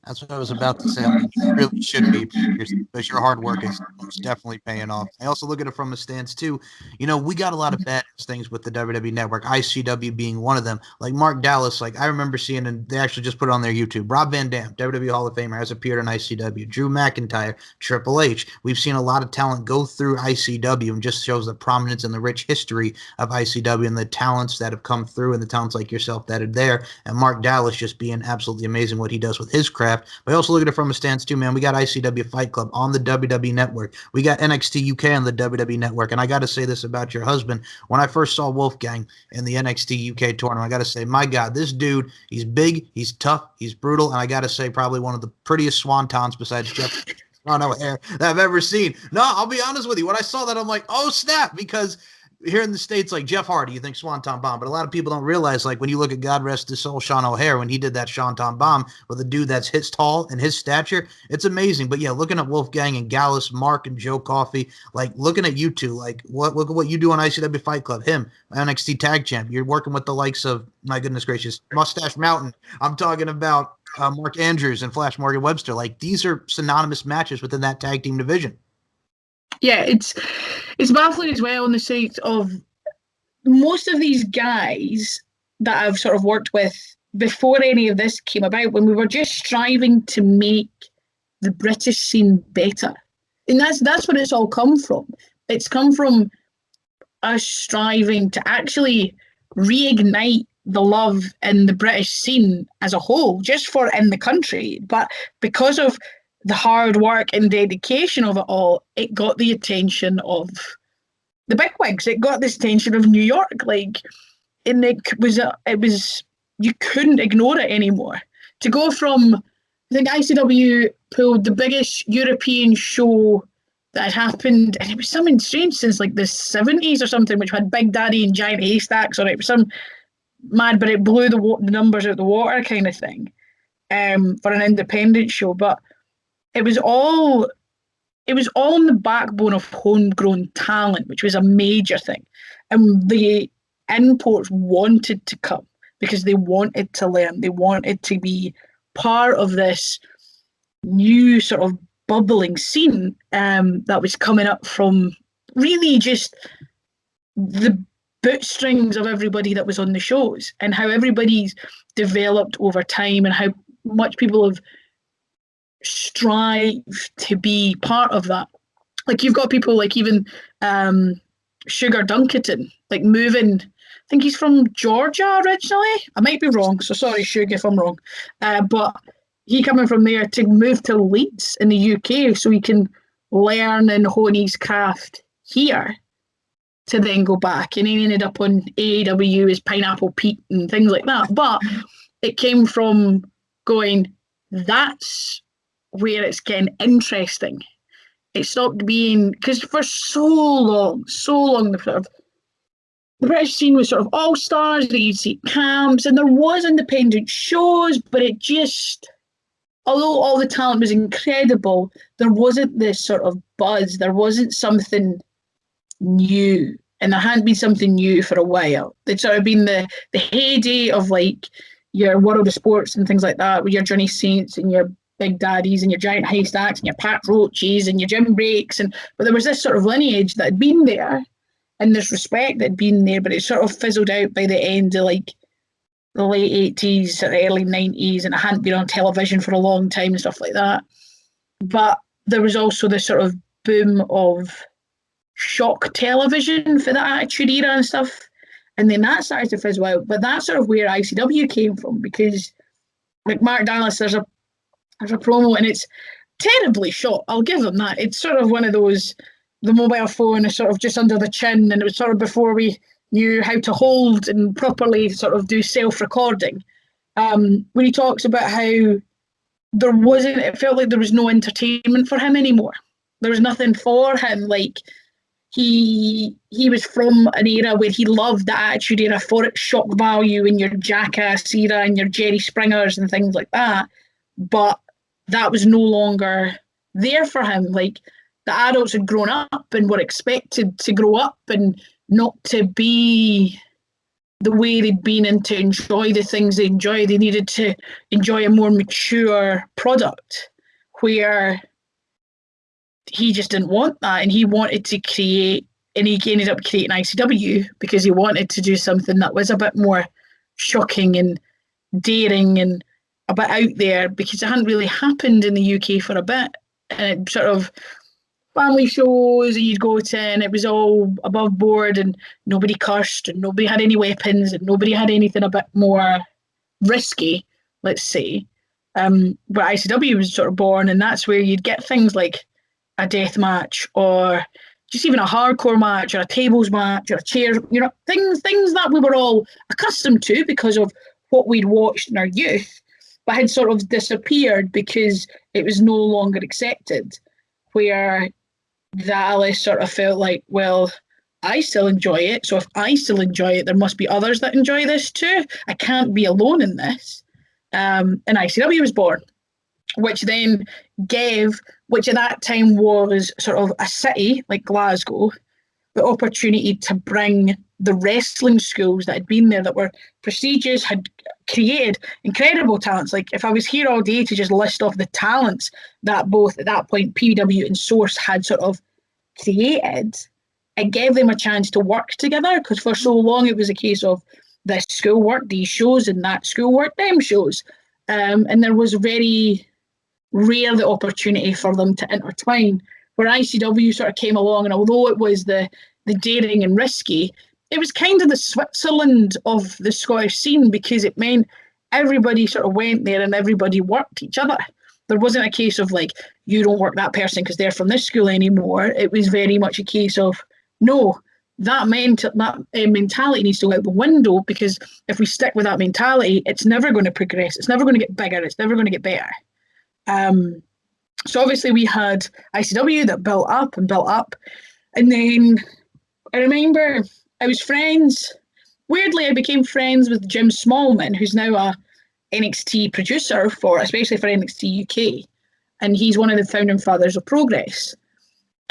That's what I was about to say. I mean, you really should be, because your hard work is most definitely paying off. I also look at it from a stance too. You know, we got a lot of badass things with the WWE Network, ICW being one of them. Like Mark Dallas, like I remember seeing, and they actually just put it on their YouTube. Rob Van Dam, WWE Hall of Famer, has appeared on ICW. Drew McIntyre, Triple H. We've seen a lot of talent go through ICW, and just shows the prominence and the rich history of ICW and the talents that have come through, and the talents like yourself that are there. And Mark Dallas just being absolutely amazing what he does with his craft. But I also look at it from a stance too, man. We got ICW Fight Club on the WWE Network. We got NXT UK on the WWE Network. And I got to say this about your husband. When I first saw Wolfgang in the NXT UK tournament, I got to say, my God, this dude, he's big, he's tough, he's brutal, and I got to say, probably one of the prettiest swantons besides Jeff O'Hare that I've ever seen. No, I'll be honest with you. When I saw that, I'm like, oh, snap, because here in the States, like Jeff Hardy, you think Swanton Bomb, but a lot of people don't realize, like when you look at God Rest His Soul, Sean O'Hare, when he did that Swanton Bomb with a dude that's his tall and his stature, it's amazing. But yeah, looking at Wolfgang and Gallus, Mark and Joe Coffey, like looking at you two, like look at what you do on ICW Fight Club, him, NXT Tag Champ. You're working with the likes of, my goodness gracious, Mustache Mountain. I'm talking about Mark Andrews and Flash Morgan Webster. Like, these are synonymous matches within that tag team division. Yeah, it's baffling as well on the side of most of these guys that I've sort of worked with before any of this came about, when we were just striving to make the British scene better. And that's where it's all come from. It's come from us striving to actually reignite the love in the British scene as a whole, just for in the country. But because of the hard work and dedication of it all, it got the attention of the bigwigs. It got the attention of New York. Like, and it was you couldn't ignore it anymore. To go from, I think ICW pulled the biggest European show that had happened, and it was something strange since like the 70s or something, which had Big Daddy and Giant Haystacks, or it was some mad, but it blew the numbers out the water kind of thing, for an independent show. But it was all on the backbone of homegrown talent, which was a major thing. And the imports wanted to come because they wanted to learn. They wanted to be part of this new sort of bubbling scene that was coming up from really just the bootstrings of everybody that was on the shows, and how everybody's developed over time, and how much people have strived to be part of that. Like, you've got people like even Sugar Dunkerton, like moving. I think he's from Georgia originally. I might be wrong, so sorry, Sugar, if I'm wrong. But he coming from there to move to Leeds in the UK so he can learn and hone his craft here, to then go back. And he ended up on AEW as Pineapple Pete and things like that. But it came from going, that's where it's getting interesting. It stopped being, because for so long, the British scene was sort of all stars, that you'd see camps, and there was independent shows, but it just, although all the talent was incredible, there wasn't this sort of buzz. There wasn't something new, and there hadn't been something new for a while. It's sort of been the heyday of like your World of Sports and things like that, with your Johnny Saints and your Big Daddies and your Giant Haystacks and your Pat Roaches and your Jim Breaks, but there was this sort of lineage that had been there, and this respect that had been there, but it sort of fizzled out by the end of like the late 80s or early 90s, and it hadn't been on television for a long time and stuff like that. But there was also this sort of boom of shock television for the Attitude Era and stuff, and then that started to fizzle out. But that's sort of where ICW came from, because like Mark Dallas, there's a promo, and it's terribly shot. I'll give him that. It's sort of one of those, the mobile phone is sort of just under the chin, and it was sort of before we knew how to hold and properly sort of do self-recording. When he talks about how it felt like there was no entertainment for him anymore. There was nothing for him. Like, he was from an era where he loved the Attitude Era for its shock value, and your Jackass era and your Jerry Springers and things like that. But that was no longer there for him. Like, the adults had grown up and were expected to grow up and not to be the way they'd been, and to enjoy the things they enjoy. They needed to enjoy a more mature product, where he just didn't want that, and he wanted to create, and he ended up creating ICW because he wanted to do something that was a bit more shocking and daring and a bit out there, because it hadn't really happened in the UK for a bit. And it sort of family shows that you'd go to, and it was all above board, and nobody cursed, and nobody had any weapons, and nobody had anything a bit more risky, let's say. Where ICW was sort of born, and that's where you'd get things like a death match, or just even a hardcore match, or a tables match, or a chairs, things that we were all accustomed to because of what we'd watched in our youth, but had sort of disappeared because it was no longer accepted. Where Dallas sort of felt like, well, I still enjoy it, so if I still enjoy it, there must be others that enjoy this too. I can't be alone in this. And ICW was born, which then gave, which at that time was sort of a city like Glasgow, the opportunity to bring the wrestling schools that had been there, that were prestigious, had created incredible talents. Like, if I was here all day to just list off the talents that both at that point PW and Source had sort of created, it gave them a chance to work together, because for so long it was a case of this school work these shows and that school work them shows. And there was very rare the opportunity for them to intertwine, where ICW sort of came along, and although it was the daring and risky, it was kind of the Switzerland of the Scottish scene, because it meant everybody sort of went there and everybody worked each other. There wasn't a case of like, you don't work that person because they're from this school anymore. It was very much a case of, no, that mentality needs to go out the window, because if we stick with that mentality, it's never going to progress. It's never going to get bigger. It's never going to get better. So obviously we had ICW that built up and built up. And then I remember I was friends. Weirdly, I became friends with Jim Smallman, who's now a NXT producer especially for NXT UK. And he's one of the founding fathers of Progress.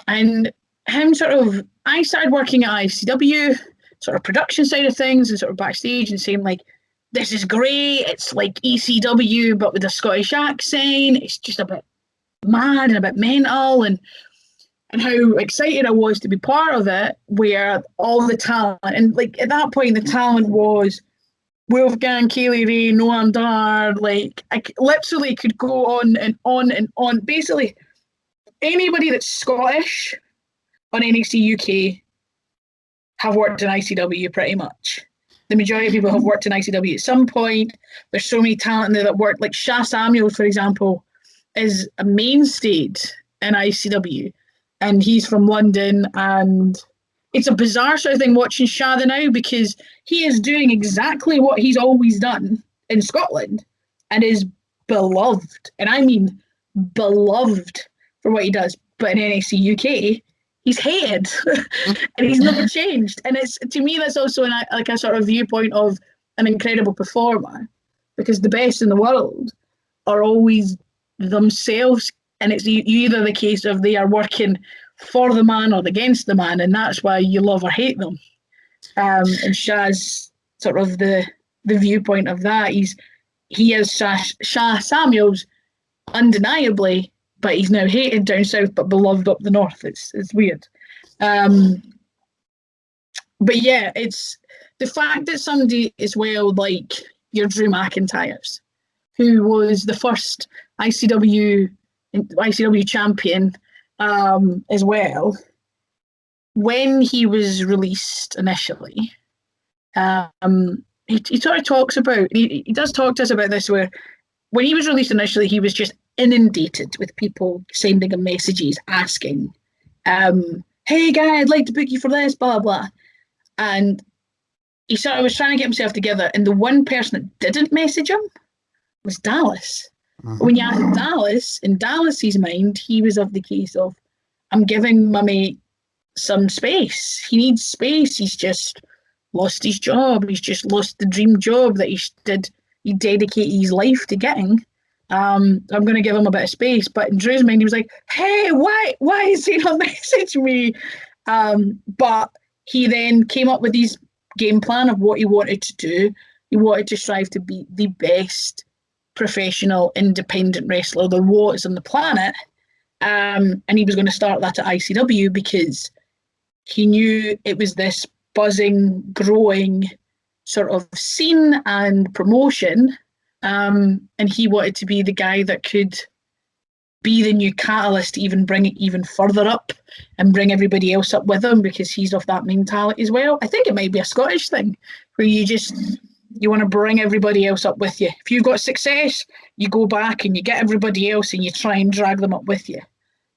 And I started working at ICW, sort of production side of things, and sort of backstage, and saying like, this is great. It's like ECW, but with a Scottish accent. It's just a bit mad and a bit mental, and how excited I was to be part of it, where all the talent, and like at that point, the talent was Wolfgang, Kaylee Ray, Noam Dar, like I literally could go on and on and on. Basically, anybody that's Scottish on NXT UK have worked in ICW pretty much. The majority of people have worked in ICW at some point. There's so many talent there that work. Like Sha Samuels, for example, is a mainstay in ICW, and he's from London. And it's a bizarre sort of thing watching Sha now, because he is doing exactly what he's always done in Scotland and is beloved. And I mean beloved for what he does. But in NXT UK, he's hated and he's never changed. And it's, to me, that's also like a sort of viewpoint of an incredible performer, because the best in the world are always themselves. And it's either the case of they are working for the man or against the man, and that's why you love or hate them. And Sha's sort of the viewpoint of that. He is Sha Samuels, undeniably, but he's now hated down south but beloved up the north. It's weird. But yeah, it's the fact that somebody as well, like your Drew McIntyres, who was the first ICW champion as well, when he was released initially, he sort of talks about, he does talk to us about this, where when he was released initially, he was just inundated with people sending him messages asking, hey guy, I'd like to book you for this, blah, blah. And he sort of was trying to get himself together, and the one person that didn't message him was Dallas. Mm-hmm. When you ask Dallas, in Dallas's mind, he was of the case of, I'm giving my mate some space. He needs space. He's just lost his job. He's just lost the dream job that he dedicated his life to getting. I'm going to give him a bit of space. But in Drew's mind, he was like, hey, why is he not messaging me? But he then came up with his game plan of what he wanted to do. He wanted to strive to be the best professional independent wrestler there was on the planet. And he was going to start that at ICW, because he knew it was this buzzing, growing sort of scene and promotion. And he wanted to be the guy that could be the new catalyst to even bring it even further up and bring everybody else up with him, because he's of that mentality as well. I think it might be a Scottish thing where you want to bring everybody else up with you. If you've got success, you go back and you get everybody else and you try and drag them up with you.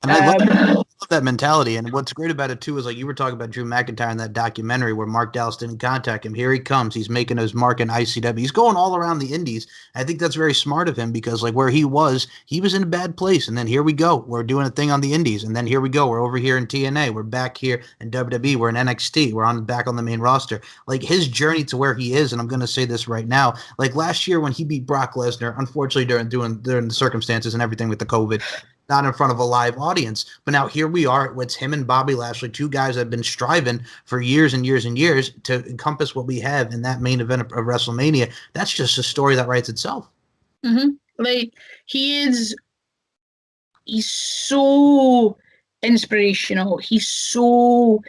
And I love that mentality. And what's great about it, too, is like you were talking about Drew McIntyre in that documentary where Mark Dallas didn't contact him. Here he comes. He's making his mark in ICW. He's going all around the indies. I think that's very smart of him, because like where he was in a bad place. And then here we go. We're doing a thing on the indies. And then here we go. We're over here in TNA. We're back here in WWE. We're in NXT. We're back on the main roster. Like his journey to where he is, and I'm going to say this right now, like last year when he beat Brock Lesnar, unfortunately during the circumstances and everything with the COVID, not in front of a live audience. But now here we are. It's him and Bobby Lashley, two guys that have been striving for years and years and years to encompass what we have in that main event of WrestleMania. That's just a story that writes itself. Mm-hmm. Like he's so inspirational. He's so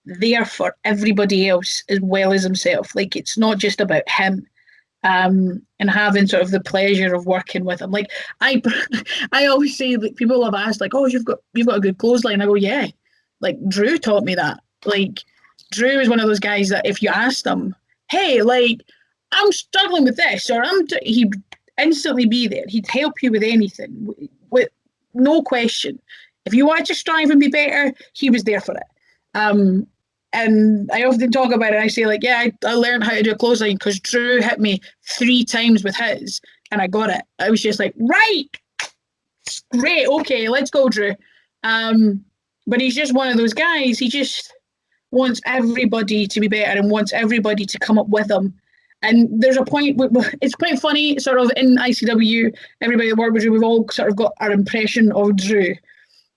there for everybody else as well as himself. Like it's not just about him. And having sort of the pleasure of working with him. Like I always say, like people have asked, like, oh, you've got a good clothesline. I go, yeah. Like Drew taught me that. Like Drew is one of those guys that if you asked him, hey, like I'm struggling with this, or he'd instantly be there. He'd help you with anything, with no question. If you wanted to strive and be better, he was there for it. And I often talk about it. I say, like, yeah, I learned how to do a clothesline because Drew hit me 3 times with his, and I got it. I was just like, right, great, okay, let's go, Drew. But he's just one of those guys. He just wants everybody to be better and wants everybody to come up with him. And there's a point, it's quite funny, sort of in ICW, everybody that worked with Drew, we've all sort of got our impression of Drew.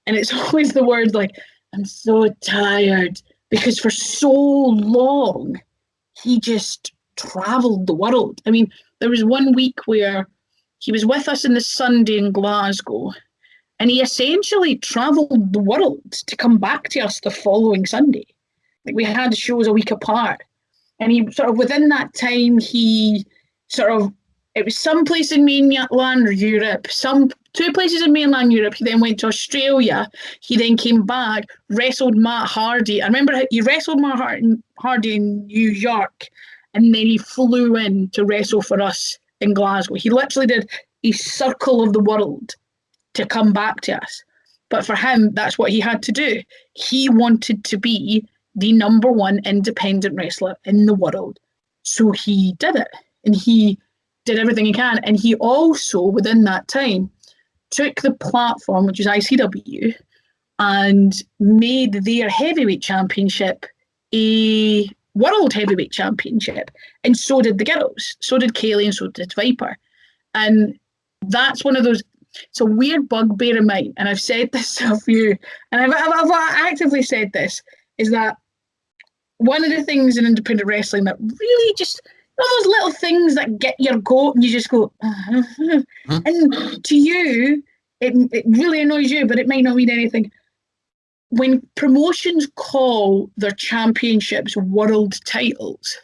And it's always the word like, I'm so tired. Because for so long, he just traveled the world. I mean, there was one week where he was with us in the Sunday in Glasgow, And he essentially travelled the world to come back to us the following Sunday. Like, we had shows a week apart. And he sort of, within that time, he sort of, it was some place in mainland Europe, two places in mainland Europe. He then went to Australia. He then came back, wrestled Matt Hardy. I remember he wrestled Matt Hardy in New York, and then he flew in to wrestle for us in Glasgow. He literally did a circle of the world to come back to us. But for him, that's what he had to do. He wanted to be the #1 independent wrestler in the world. So he did it, and he did everything he can. And he also, within that time, took the platform, which is ICW, and made their heavyweight championship a world heavyweight championship. And so did the girls. So did Kaylee, and so did Viper. And that's one of those, it's a weird bugbear of mine, and I've said this to a few, and I've actively said this, is that one of the things in independent wrestling that really just, those little things that get your goat and you just go, and to you, it really annoys you, but it might not mean anything. When promotions call their championships world titles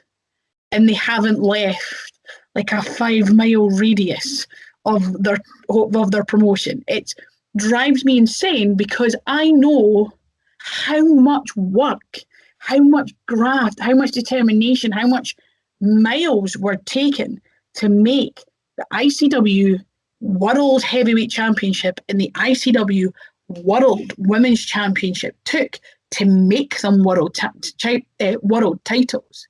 and they haven't left like a 5-mile radius of their promotion, it drives me insane, because I know how much work, how much graft, how much determination, how much miles were taken to make the ICW World Heavyweight Championship and the ICW World Women's Championship took to make them world titles.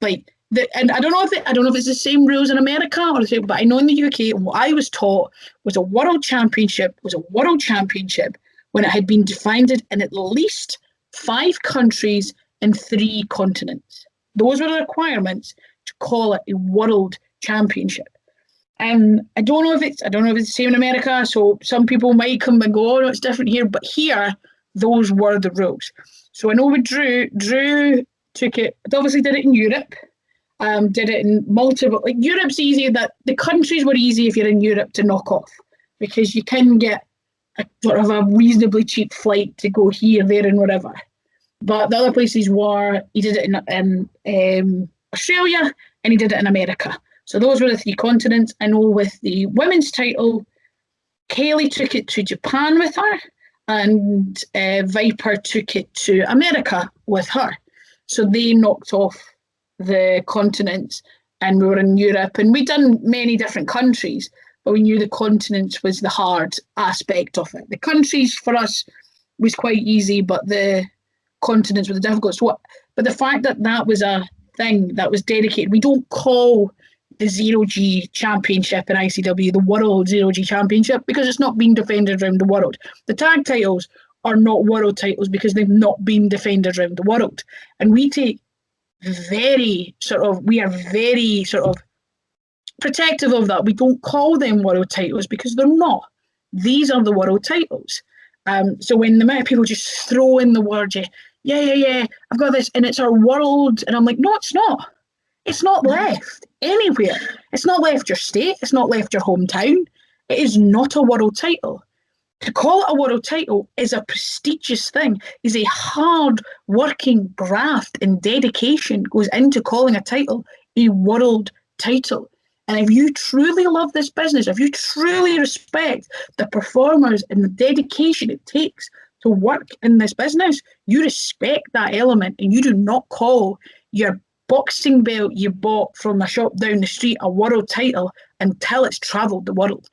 Like, and I don't know if it's the same rules in America or the same, but I know in the UK, what I was taught was a world championship when it had been defined in at least 5 countries and 3 continents. Those were the requirements to call it a world championship. And I don't know if it's the same in America, so some people might come and go, oh no, it's different here, but here, those were the rules. So I know with Drew took it, obviously did it in Europe, did it in multiple, like Europe's easy, that the countries were easy if you're in Europe to knock off, because you can get a sort of a reasonably cheap flight to go here, there and wherever. But the other places were, he did it in Australia and he did it in America. So those were the 3 continents. I know with the women's title, Kaylee took it to Japan with her, and Viper took it to America with her. So they knocked off the continents, and we were in Europe, and we'd done many different countries, but we knew the continents was the hard aspect of it. The countries for us was quite easy, but the continents were the difficult. But the fact that that was a thing that was dedicated, we don't call the Zero G Championship in ICW the World Zero G Championship, because it's not being defended around the world. The tag titles are not world titles because they've not been defended around the world. And we are very sort of protective of that. We don't call them world titles because they're not. These are the world titles. So when the amount of people just throw in the word, yeah, I've got this, and it's our world, and I'm like, no, it's not. It's not left anywhere. It's not left your state. It's not left your hometown. It is not a world title. To call it a world title is a prestigious thing, is a hard-working graft and dedication goes into calling a title a world title. And if you truly love this business, if you truly respect the performers and the dedication it takes to work in this business, you respect that element, and you do not call your boxing belt you bought from a shop down the street a world title until it's travelled the world.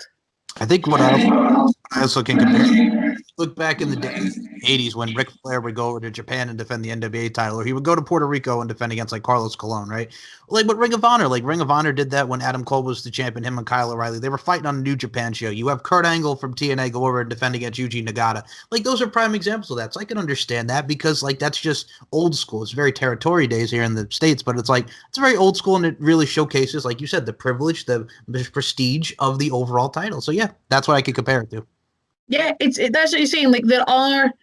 I think what I also can compare, look back in the days, 80s, when Ric Flair would go over to Japan and defend the NWA title, or he would go to Puerto Rico and defend against like Carlos Colon, right? Like what Ring of Honor did that when Adam Cole was the champion, him and Kyle O'Reilly. They were fighting on a New Japan show. You have Kurt Angle from TNA go over and defend against Yuji Nagata. Like those are prime examples of that. So I can understand that, because like that's just old school. It's very territory days here in the States, but it's like it's very old school, and it really showcases, like you said, the privilege, the prestige of the overall title. So yeah, that's what I could compare it to. Yeah, that's what you're saying. Like there are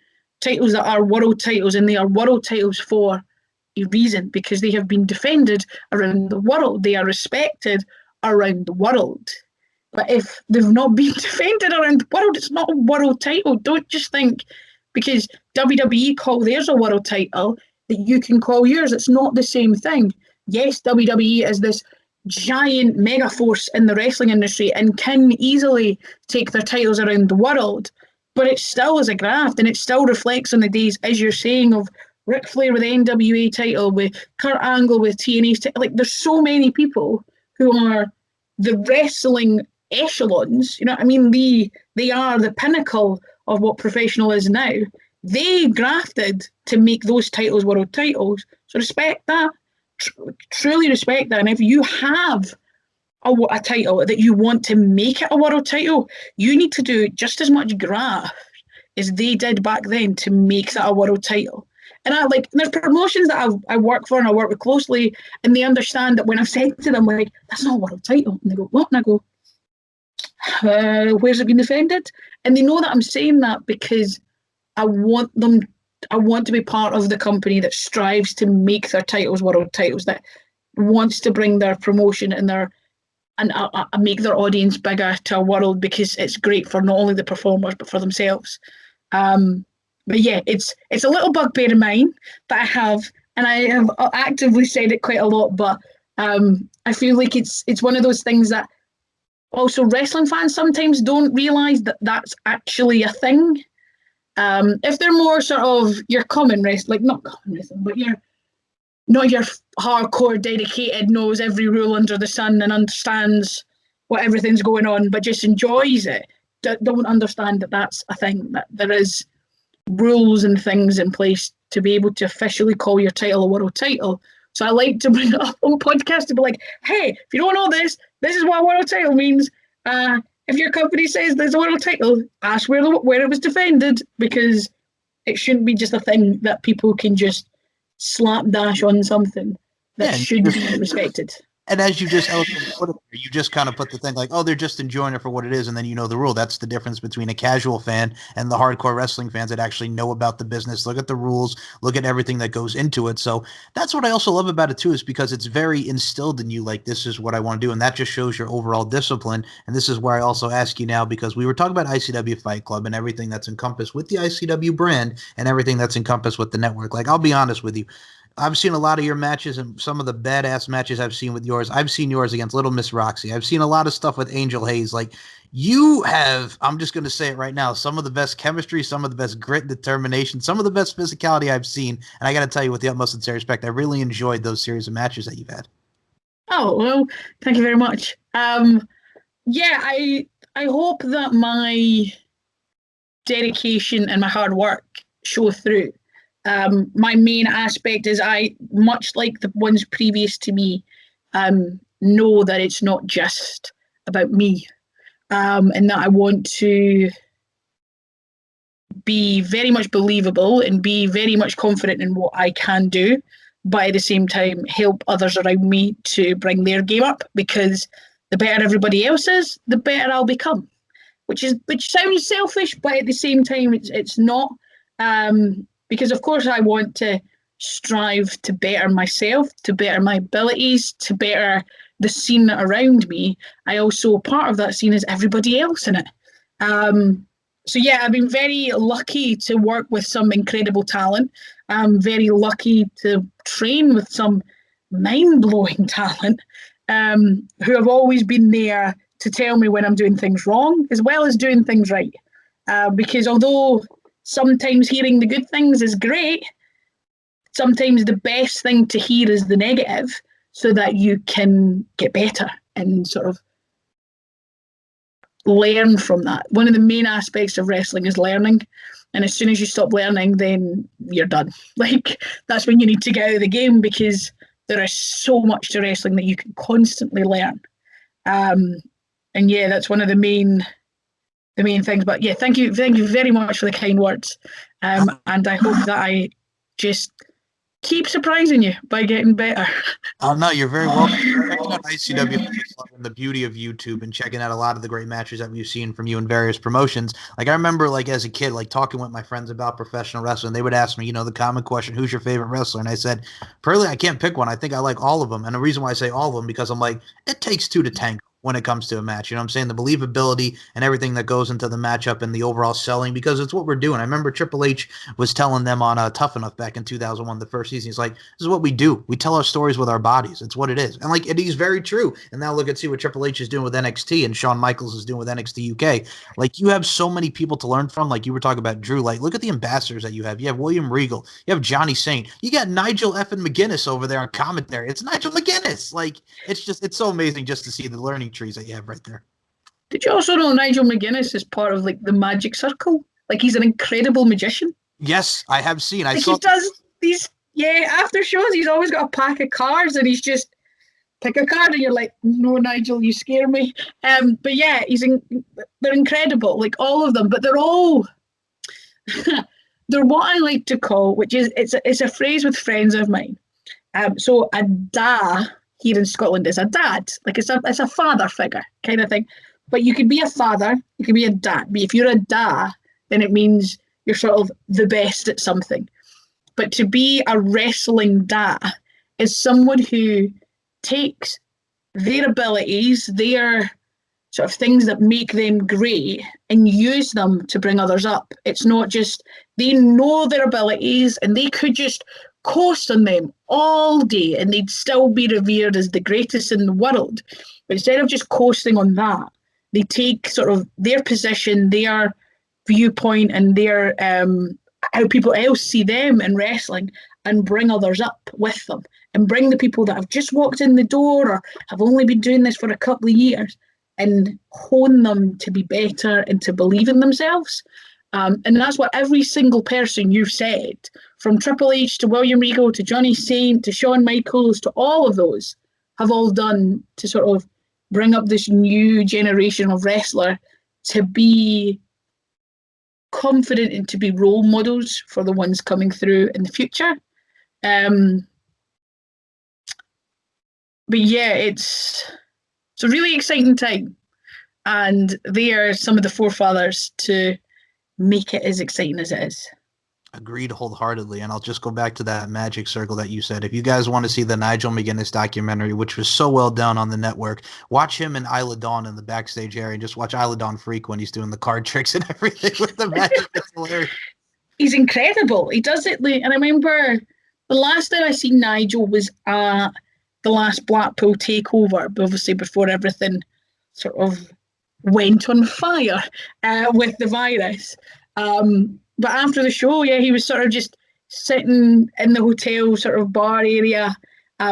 titles that are world titles, and they are world titles for a reason, because they have been defended around the world. They are respected around the world. But if they've not been defended around the world, it's not a world title. Don't just think because WWE call theirs a world title that you can call yours. It's not the same thing. Yes, WWE is this giant mega force in the wrestling industry and can easily take their titles around the world, but it still is a graft and it still reflects on the days, as you're saying, of Ric Flair with the NWA title, with Kurt Angle with TNA's title. Like, there's so many people who are the wrestling echelons. You know what I mean? They are the pinnacle of what professional is now. They grafted to make those titles world titles. So respect that. Truly respect that. And if you have a title that you want to make it a world title, you need to do just as much graft as they did back then to make that a world title. And there's promotions that I work for and I work with closely, and they understand that when I've said to them, like, that's not a world title. And they go, what? And I go, where's it been defended? And they know that I'm saying that because I want to be part of the company that strives to make their titles world titles, that wants to bring their promotion and make their audience bigger to a world, because it's great for not only the performers but for themselves. But yeah, it's a little bugbear of mine that I have, and I have actively said it quite a lot. But I feel like it's one of those things that also wrestling fans sometimes don't realise that that's actually a thing. If they're more sort of your common wrestling, like not common wrestling, but you're not your hardcore dedicated, knows every rule under the sun and understands what everything's going on, but just enjoys it, don't understand that that's a thing, that there is rules and things in place to be able to officially call your title a world title. So I like to bring it up on podcast to be like, hey, if you don't know this is what a world title means. If your company says there's a world title, ask where it was defended, because it shouldn't be just a thing that people can just slapdash on something that should be respected. And as you just put it, you just kind of put the thing like, oh, they're just enjoying it for what it is, and then you know the rule. That's the difference between a casual fan and the hardcore wrestling fans that actually know about the business, look at the rules, look at everything that goes into it. So that's what I also love about it too, is because it's very instilled in you, like, this is what I want to do, and that just shows your overall discipline. And this is where I also ask you now, because we were talking about ICW Fight Club and everything that's encompassed with the ICW brand and everything that's encompassed with the network. Like, I'll be honest with you, I've seen a lot of your matches, and some of the badass matches I've seen with yours. I've seen yours against Little Miss Roxy. I've seen a lot of stuff with Angel Hayes. Like, you have, I'm just going to say it right now, some of the best chemistry, some of the best grit and determination, some of the best physicality I've seen. And I got to tell you, with the utmost sincere respect, I really enjoyed those series of matches that you've had. Oh, well, thank you very much. Yeah, I hope that my dedication and my hard work show through. My main aspect is I, much like the ones previous to me, know that it's not just about me, and that I want to be very much believable and be very much confident in what I can do, but at the same time help others around me to bring their game up, because the better everybody else is, the better I'll become, which sounds selfish, but at the same time it's not. Because of course I want to strive to better myself, to better my abilities, to better the scene around me. I also, part of that scene is everybody else in it. So yeah, I've been very lucky to work with some incredible talent. I'm very lucky to train with some mind-blowing talent, who have always been there to tell me when I'm doing things wrong, as well as doing things right. Because although sometimes hearing the good things is great, sometimes the best thing to hear is the negative, so that you can get better and sort of learn from that. One of the main aspects of wrestling is learning. And as soon as you stop learning, then you're done. Like, that's when you need to get out of the game, because there is so much to wrestling that you can constantly learn. And yeah, that's one of the main things. But yeah, thank you very much for the kind words, and I hope that I just keep surprising you by getting better. Oh no, you're very welcome. Checking out ICW and the beauty of YouTube, and checking out a lot of the great matches that we've seen from you in various promotions. Like, I remember, like, as a kid, like, talking with my friends about professional wrestling, they would ask me, the common question, who's your favorite wrestler? And I said, personally, I can't pick one. I think I like all of them. And the reason why I say all of them, because I'm like, it takes two to tango. when it comes to a match. You know what I'm saying? The believability and everything that goes into the matchup and the overall selling, because it's what we're doing. I remember Triple H was telling them on Tough Enough back in 2001, the first season. He's like, this is what we do. We tell our stories with our bodies. It's what it is. And like, and he's very true. And now look and see what Triple H is doing with NXT and Shawn Michaels is doing with NXT UK. Like, you have so many people to learn from. Like you were talking about Drew. Like, look at the ambassadors that you have. You have William Regal. You have Johnny Saint. You got Nigel effing McGuinness over there on commentary. It's Nigel McGuinness. Like, it's so amazing just to see the learning trees that you have right there. Did you also know Nigel McGuinness is part of like the Magic Circle? Like he's an incredible magician. Yes, I have seen. I Like saw. he does these, yeah, after shows, he's always got a pack of cards and he's just pick a card and you're like, no, Nigel, you scare me. But yeah, they're incredible, like all of them, but they're all, they're what I like to call, which is, it's a phrase with friends of mine. So a da here in Scotland is a dad, like it's a father figure kind of thing. But you could be a father, you could be a dad. But if you're a da, then it means you're sort of the best at something. But to be a wrestling da is someone who takes their abilities, their sort of things that make them great, and use them to bring others up. It's not just they know their abilities and they could just coast on them all day and they'd still be revered as the greatest in the world. But instead of just coasting on that, they take sort of their position, their viewpoint, and their how people else see them in wrestling and bring others up with them and bring the people that have just walked in the door or have only been doing this for a couple of years and hone them to be better and to believe in themselves. And that's what every single person you've said, from Triple H to William Regal to Johnny Saint to Shawn Michaels to all of those, have all done to sort of bring up this new generation of wrestler to be confident and to be role models for the ones coming through in the future. But yeah, it's a really exciting time, and they are some of the forefathers to make it as exciting as it is. Agreed wholeheartedly. And I'll just go back to that Magic Circle that you said. If you guys want to see the Nigel McGuinness documentary, which was so well done on the network, watch him and Isla Dawn in the backstage area and just watch Isla Dawn freak when he's doing the card tricks and everything with the magic. It's hilarious. He's incredible. He does it. And I remember the last time I seen Nigel was at the last Blackpool takeover, obviously before everything sort of went on fire with the virus. But after the show, yeah, he was sort of just sitting in the hotel sort of bar area,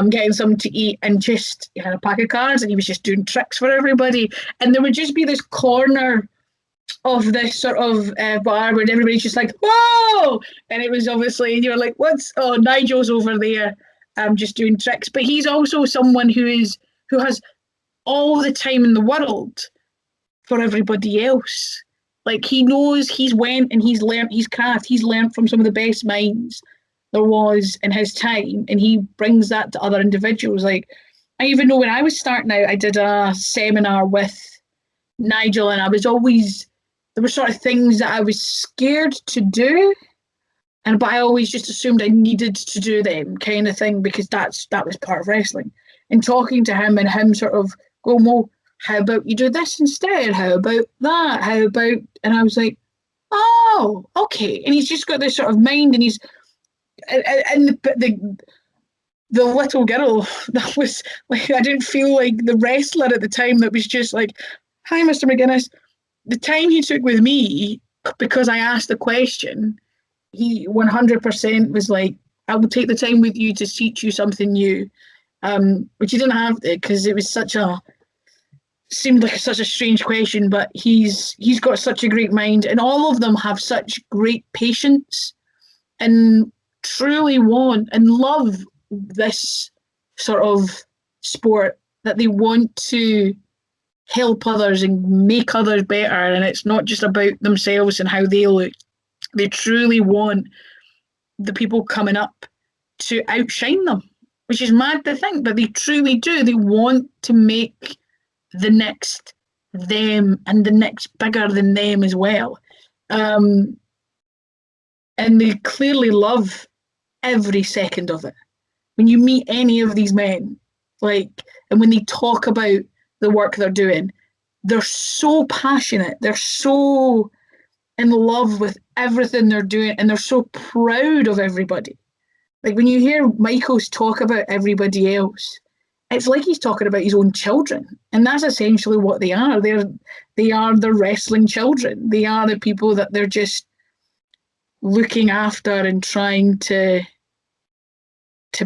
getting something to eat, and just he had a pack of cards and he was just doing tricks for everybody. And there would just be this corner of this sort of bar where everybody's just like, whoa! And it was obviously, and you're like, oh, Nigel's over there just doing tricks. But he's also someone who has all the time in the world for everybody else. Like, he knows he's went and he's learnt his craft. He's learnt from some of the best minds there was in his time, and he brings that to other individuals. Like, I even know when I was starting out, I did a seminar with Nigel, and I was always, there were sort of things that I was scared to do, but I always just assumed I needed to do them, kind of thing, because that was part of wrestling. And talking to him and him sort of going, well, how about you do this instead? How about that? How about, and I was like, oh, okay. And he's just got this sort of mind, and he's, and the little girl that was like, I didn't feel like the wrestler at the time that was just like, hi, Mr. McGuinness. The time he took with me, because I asked the question, he 100% was like, I will take the time with you to teach you something new, which he didn't have to, because it was seemed like such a strange question, but he's got such a great mind, and all of them have such great patience and truly want and love this sort of sport, that they want to help others and make others better, and it's not just about themselves and how they look. They truly want the people coming up to outshine them, which is mad to think, but they truly do. They want to make the next them and the next bigger than them as well. And they clearly love every second of it. When you meet any of these men, like, and when they talk about the work they're doing. They're so passionate. They're so in love with everything they're doing, and they're so proud of everybody. Like when you hear Michaels talk about everybody else, it's like he's talking about his own children, and that's essentially what they are. They are the wrestling children. They are the people that they're just looking after and trying to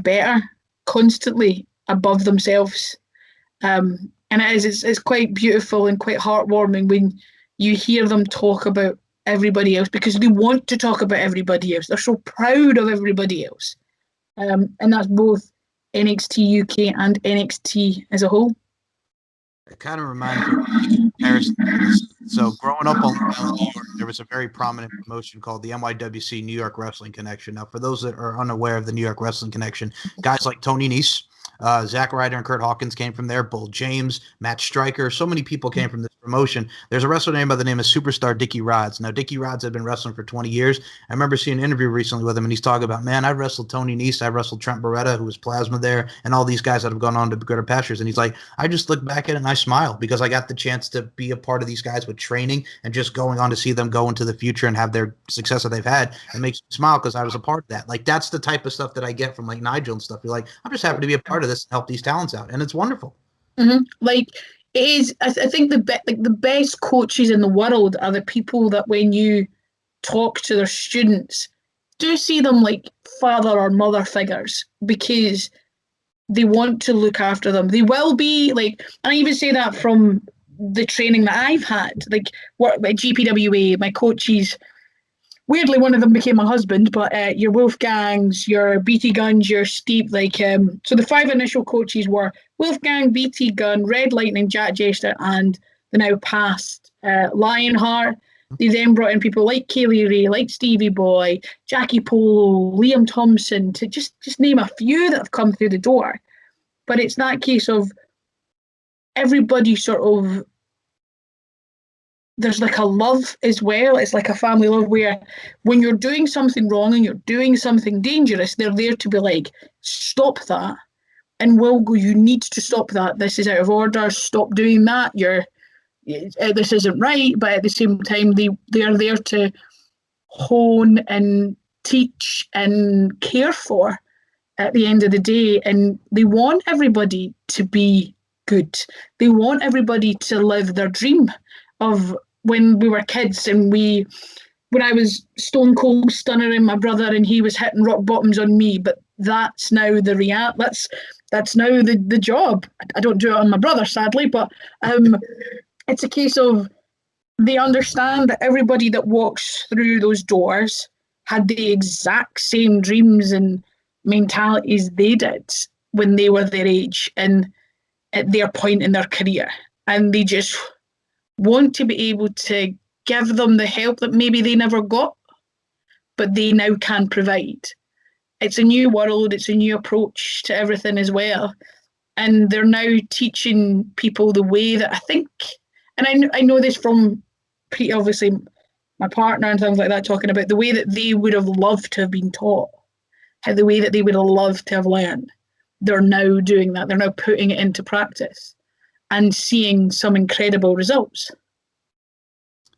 better constantly above themselves. And it's quite beautiful and quite heartwarming when you hear them talk about everybody else, because they want to talk about everybody else. They're so proud of everybody else. And that's both NXT UK and NXT as a whole. It kind of reminds me of comparison. So growing up on Long Island, there was a very prominent promotion called the NYWC New York Wrestling Connection. Now, for those that are unaware of the New York Wrestling Connection, guys like Tony Nese, Zack Ryder and Kurt Hawkins came from there. Bull James, Matt Striker, so many people came from this promotion. There's a wrestler named by the name of Superstar Dickie Rods. Now, Dickie Rods had been wrestling for 20 years. I remember seeing an interview recently with him, and he's talking about, man, I wrestled Tony Nese, I wrestled Trent Beretta, who was Plasma there, and all these guys that have gone on to greater pastures. And he's like, I just look back at it and I smile because I got the chance to be a part of these guys with training and just going on to see them go into the future and have their success that they've had. It makes me smile because I was a part of that. Like, that's the type of stuff that I get from like Nigel and stuff. You're like, I'm just happy to be a part of this and help these talents out, and it's wonderful. Mm-hmm. Like, it is. I think the best coaches in the world are the people that when you talk to their students, do see them like father or mother figures, because they want to look after them. They will be like, and I even say that from the training that I've had, like work at GPWA, my coaches. Weirdly, one of them became my husband, but your Wolfgangs, your BT Guns, your Steve, so the 5 initial coaches were Wolfgang, BT Gun, Red Lightning, Jack Jester, and the now passed Lionheart. They then brought in people like Kaylee Ray, like Stevie Boy, Jackie Polo, Liam Thompson, to just name a few that have come through the door. But it's that case of everybody sort of, there's like a love as well. It's like a family love where when you're doing something wrong and you're doing something dangerous, they're there to be like, stop that. And we'll go, you need to stop that. This is out of order. Stop doing that. This isn't right. But at the same time, they are there to hone and teach and care for at the end of the day. And they want everybody to be good. They want everybody to live their dream of when we were kids and when I was stone cold stunnering my brother and he was hitting rock bottoms on me. But that's now the that's now the job. I don't do it on my brother, sadly, but it's a case of they understand that everybody that walks through those doors had the exact same dreams and mentalities they did when they were their age and at their point in their career. And they just want to be able to give them the help that maybe they never got, but they now can provide. It's a new world, it's a new approach to everything as well. And they're now teaching people the way that I think, and I know this from obviously my partner and things like that, talking about the way that they would have loved to have been taught, how the way that they would have loved to have learned. They're now doing that. They're now putting it into practice and seeing some incredible results.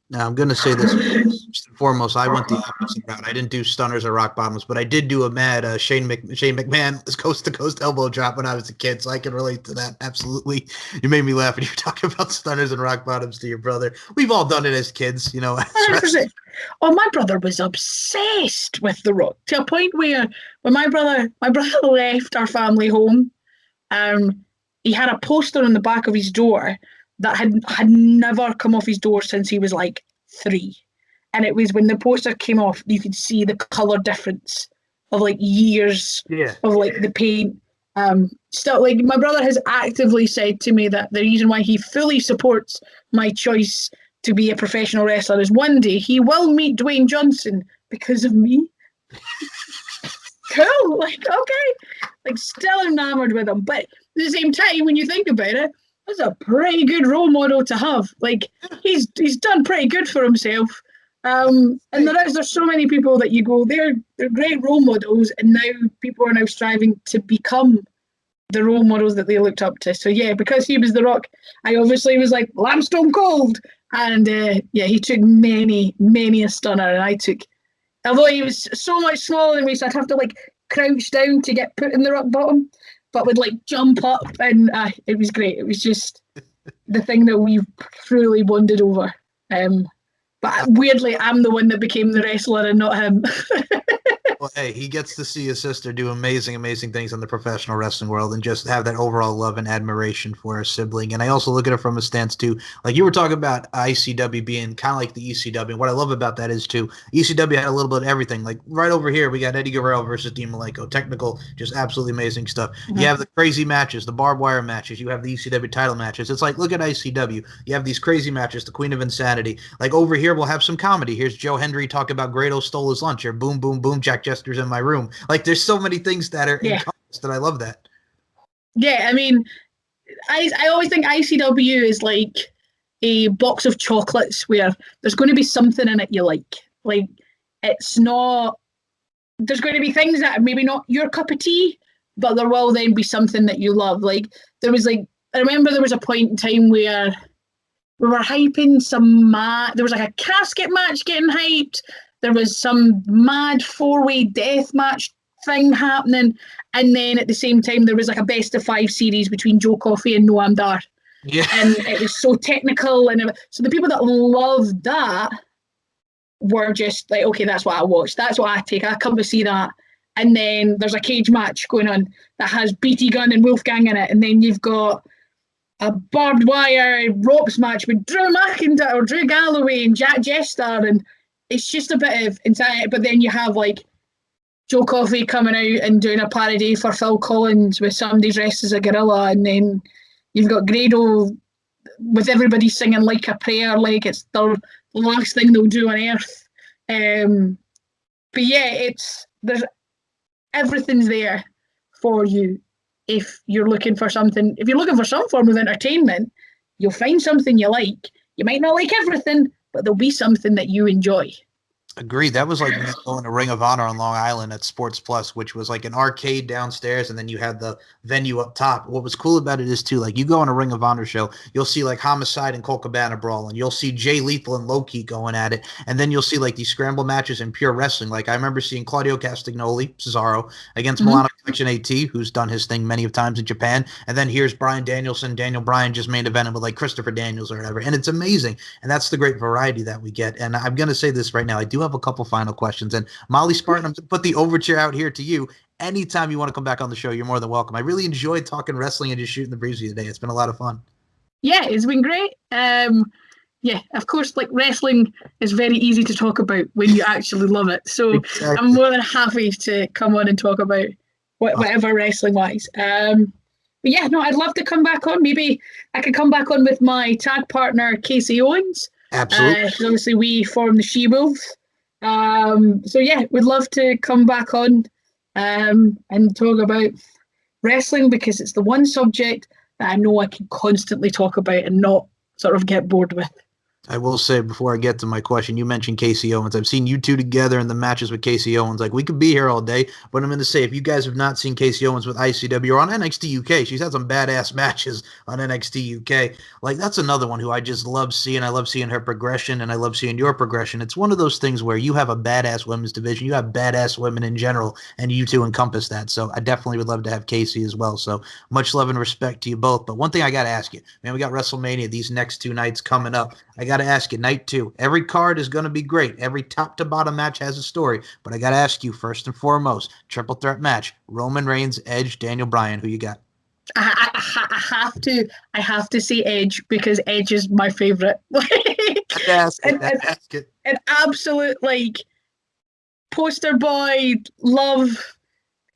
Now, I'm going to say this first and foremost. I went the opposite route. I didn't do stunners or rock bottoms, but I did do a mad Shane McMahon coast-to-coast elbow drop when I was a kid, so I can relate to that. Absolutely. You made me laugh when you were talking about stunners and rock bottoms to your brother. We've all done it as kids, you know. 100%. Oh, my brother was obsessed with The Rock, to a point where when my brother left our family home, he had a poster on the back of his door that had never come off his door since he was like 3. And it was when the poster came off, you could see the colour difference of like years of like the paint. Still, like, my brother has actively said to me that the reason why he fully supports my choice to be a professional wrestler is one day he will meet Dwayne Johnson because of me. Cool, like, okay. Like, still enamored with him. But at the same time, when you think about it, that's a pretty good role model to have. Like, he's done pretty good for himself. And there's so many people that you go, they're great role models, and now people are now striving to become the role models that they looked up to. So yeah, because he was The Rock, I obviously was like, well, I'm Stone Cold. And yeah, he took many, many a stunner, and I took, although he was so much smaller than me, so I'd have to like crouch down to get put in the rock bottom, but would like jump up, and it was great. It was just the thing that we truly bonded over. But weirdly, I'm the one that became the wrestler and not him. Well, hey, he gets to see his sister do amazing, amazing things in the professional wrestling world and just have that overall love and admiration for her sibling. And I also look at it from a stance, too. Like you were talking about ICW being kind of like the ECW. And what I love about that is, too, ECW had a little bit of everything. Like right over here, we got Eddie Guerrero versus Dean Malenko. Technical, just absolutely amazing stuff. Mm-hmm. You have the crazy matches, the barbed wire matches. You have the ECW title matches. It's like, look at ICW. You have these crazy matches, the Queen of Insanity. Like over here, we'll have some comedy. Here's Joe Hendry talking about Grado stole his lunch. Or boom, boom, boom, Jack Jester's in my room. Like there's so many things that are encompassed that I love that. Yeah, I mean, I always think ICW is like a box of chocolates where there's going to be something in it you like. Like it's not, there's going to be things that are maybe not your cup of tea, but there will then be something that you love. Like there was like, I remember there was a point in time where we were hyping some there was like a casket match getting hyped. There was some mad 4-way death match thing happening. And then at the same time, there was like a best of 5 series between Joe Coffey and Noam Dar. Yeah. And it was so technical. And so the people that loved that were just like, okay, that's what I watch. That's what I take. I come to see that. And then there's a cage match going on that has BT Gunn and Wolfgang in it. And then you've got a barbed wire ropes match with Drew McIntyre or Drew Galloway and Jack Jester, and it's just a bit of insanity. But then you have like Joe Coffey coming out and doing a parody for Phil Collins with somebody dressed as a gorilla, and then you've got Grado with everybody singing Like a Prayer, like it's the last thing they'll do on earth. But yeah, everything's there for you. If you're looking for something, if you're looking for some form of entertainment, you'll find something you like. You might not like everything, but there'll be something that you enjoy. Agreed. That was like me going to Ring of Honor on Long Island at Sports Plus, which was like an arcade downstairs, and then you had the venue up top. What was cool about it is, too, like you go on a Ring of Honor show, you'll see like Homicide and Colt Cabana brawling. You'll see Jay Lethal and Low-Ki going at it, and then you'll see like these scramble matches in pure wrestling. Like I remember seeing Claudio Castagnoli, Cesaro, against Milano Collection AT, who's done his thing many of times in Japan, and then here's Bryan Danielson. Daniel Bryan just main evented with like Christopher Daniels or whatever, and it's amazing. And that's the great variety that we get. And I'm going to say this right now. I do have a couple final questions. And Molly Spartan, I'm going to put the overture out here to you. Anytime you want to come back on the show, you're more than welcome. I really enjoyed talking wrestling and just shooting the breeze with you today. It's been a lot of fun. Yeah, it's been great. Yeah, of course, like wrestling is very easy to talk about when you actually love it. So exactly. I'm more than happy to come on and talk about whatever wrestling-wise. But yeah, no, I'd love to come back on. Maybe I could come back on with my tag partner, Casey Owens. Absolutely. Obviously, we form the She-Wolves. So yeah, we'd love to come back on and talk about wrestling, because it's the one subject that I know I can constantly talk about and not sort of get bored with. I will say, before I get to my question, you mentioned Casey Owens. I've seen you two together in the matches with Casey Owens. Like, we could be here all day, but I'm going to say, if you guys have not seen Casey Owens with ICW or on NXT UK, she's had some badass matches on NXT UK. Like, that's another one who I just love seeing. I love seeing her progression, and I love seeing your progression. It's one of those things where you have a badass women's division, you have badass women in general, and you two encompass that. So I definitely would love to have Casey as well. So much love and respect to you both. But one thing I got to ask you, man, we got WrestleMania these next 2 nights coming up. I got to ask you, night 2, every card is going to be great. Every top to bottom match has a story. But I got to ask you, first and foremost, triple threat match, Roman Reigns, Edge, Daniel Bryan. Who you got? I have to say Edge, because Edge is my favorite. An absolute, like, poster boy, love.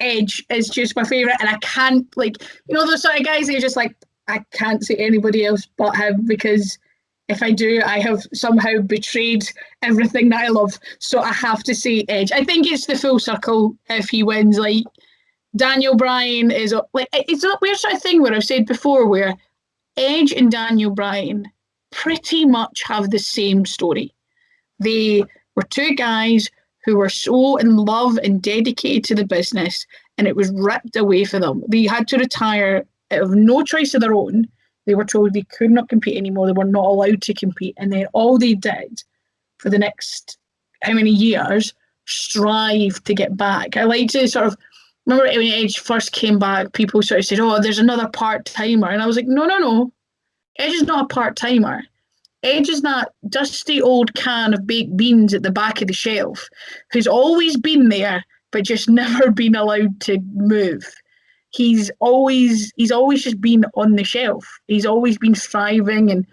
Edge is just my favorite, and I can't, like, you know, those sort of guys that are just like, I can't say anybody else but him, because if I do, I have somehow betrayed everything that I love. So I have to say Edge. I think it's the full circle if he wins. Like, Daniel Bryan is like, it's a weird sort of thing where I've said before, where Edge and Daniel Bryan pretty much have the same story. They were 2 guys who were so in love and dedicated to the business, and it was ripped away from them. They had to retire out of no choice of their own. They were told they could not compete anymore. They were not allowed to compete. And then all they did for the next how many years, strive to get back. I like to sort of remember when Edge first came back, people sort of said, oh, there's another part-timer. And I was like, no. Edge is not a part-timer. Edge is that dusty old can of baked beans at the back of the shelf who's always been there but just never been allowed to move. He's always just been on the shelf. He's always been striving and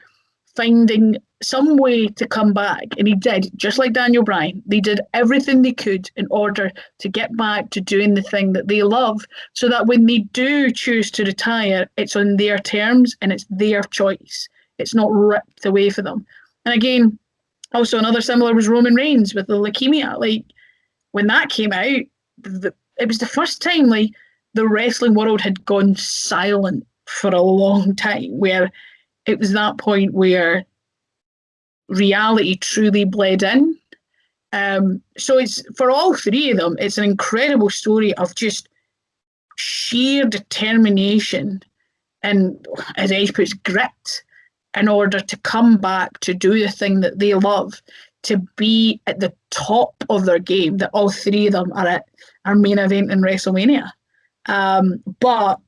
finding some way to come back. And he did, just like Daniel Bryan. They did everything they could in order to get back to doing the thing that they love, so that when they do choose to retire, it's on their terms and it's their choice. It's not ripped away from them. And again, also another similar was Roman Reigns with the leukemia. Like, when that came out, it was the first time like the wrestling world had gone silent for a long time, where it was that point where reality truly bled in. So it's, for all three of them, it's an incredible story of just sheer determination and, as Edge puts, grit, in order to come back to do the thing that they love, to be at the top of their game, that all three of them are at our main event in WrestleMania. But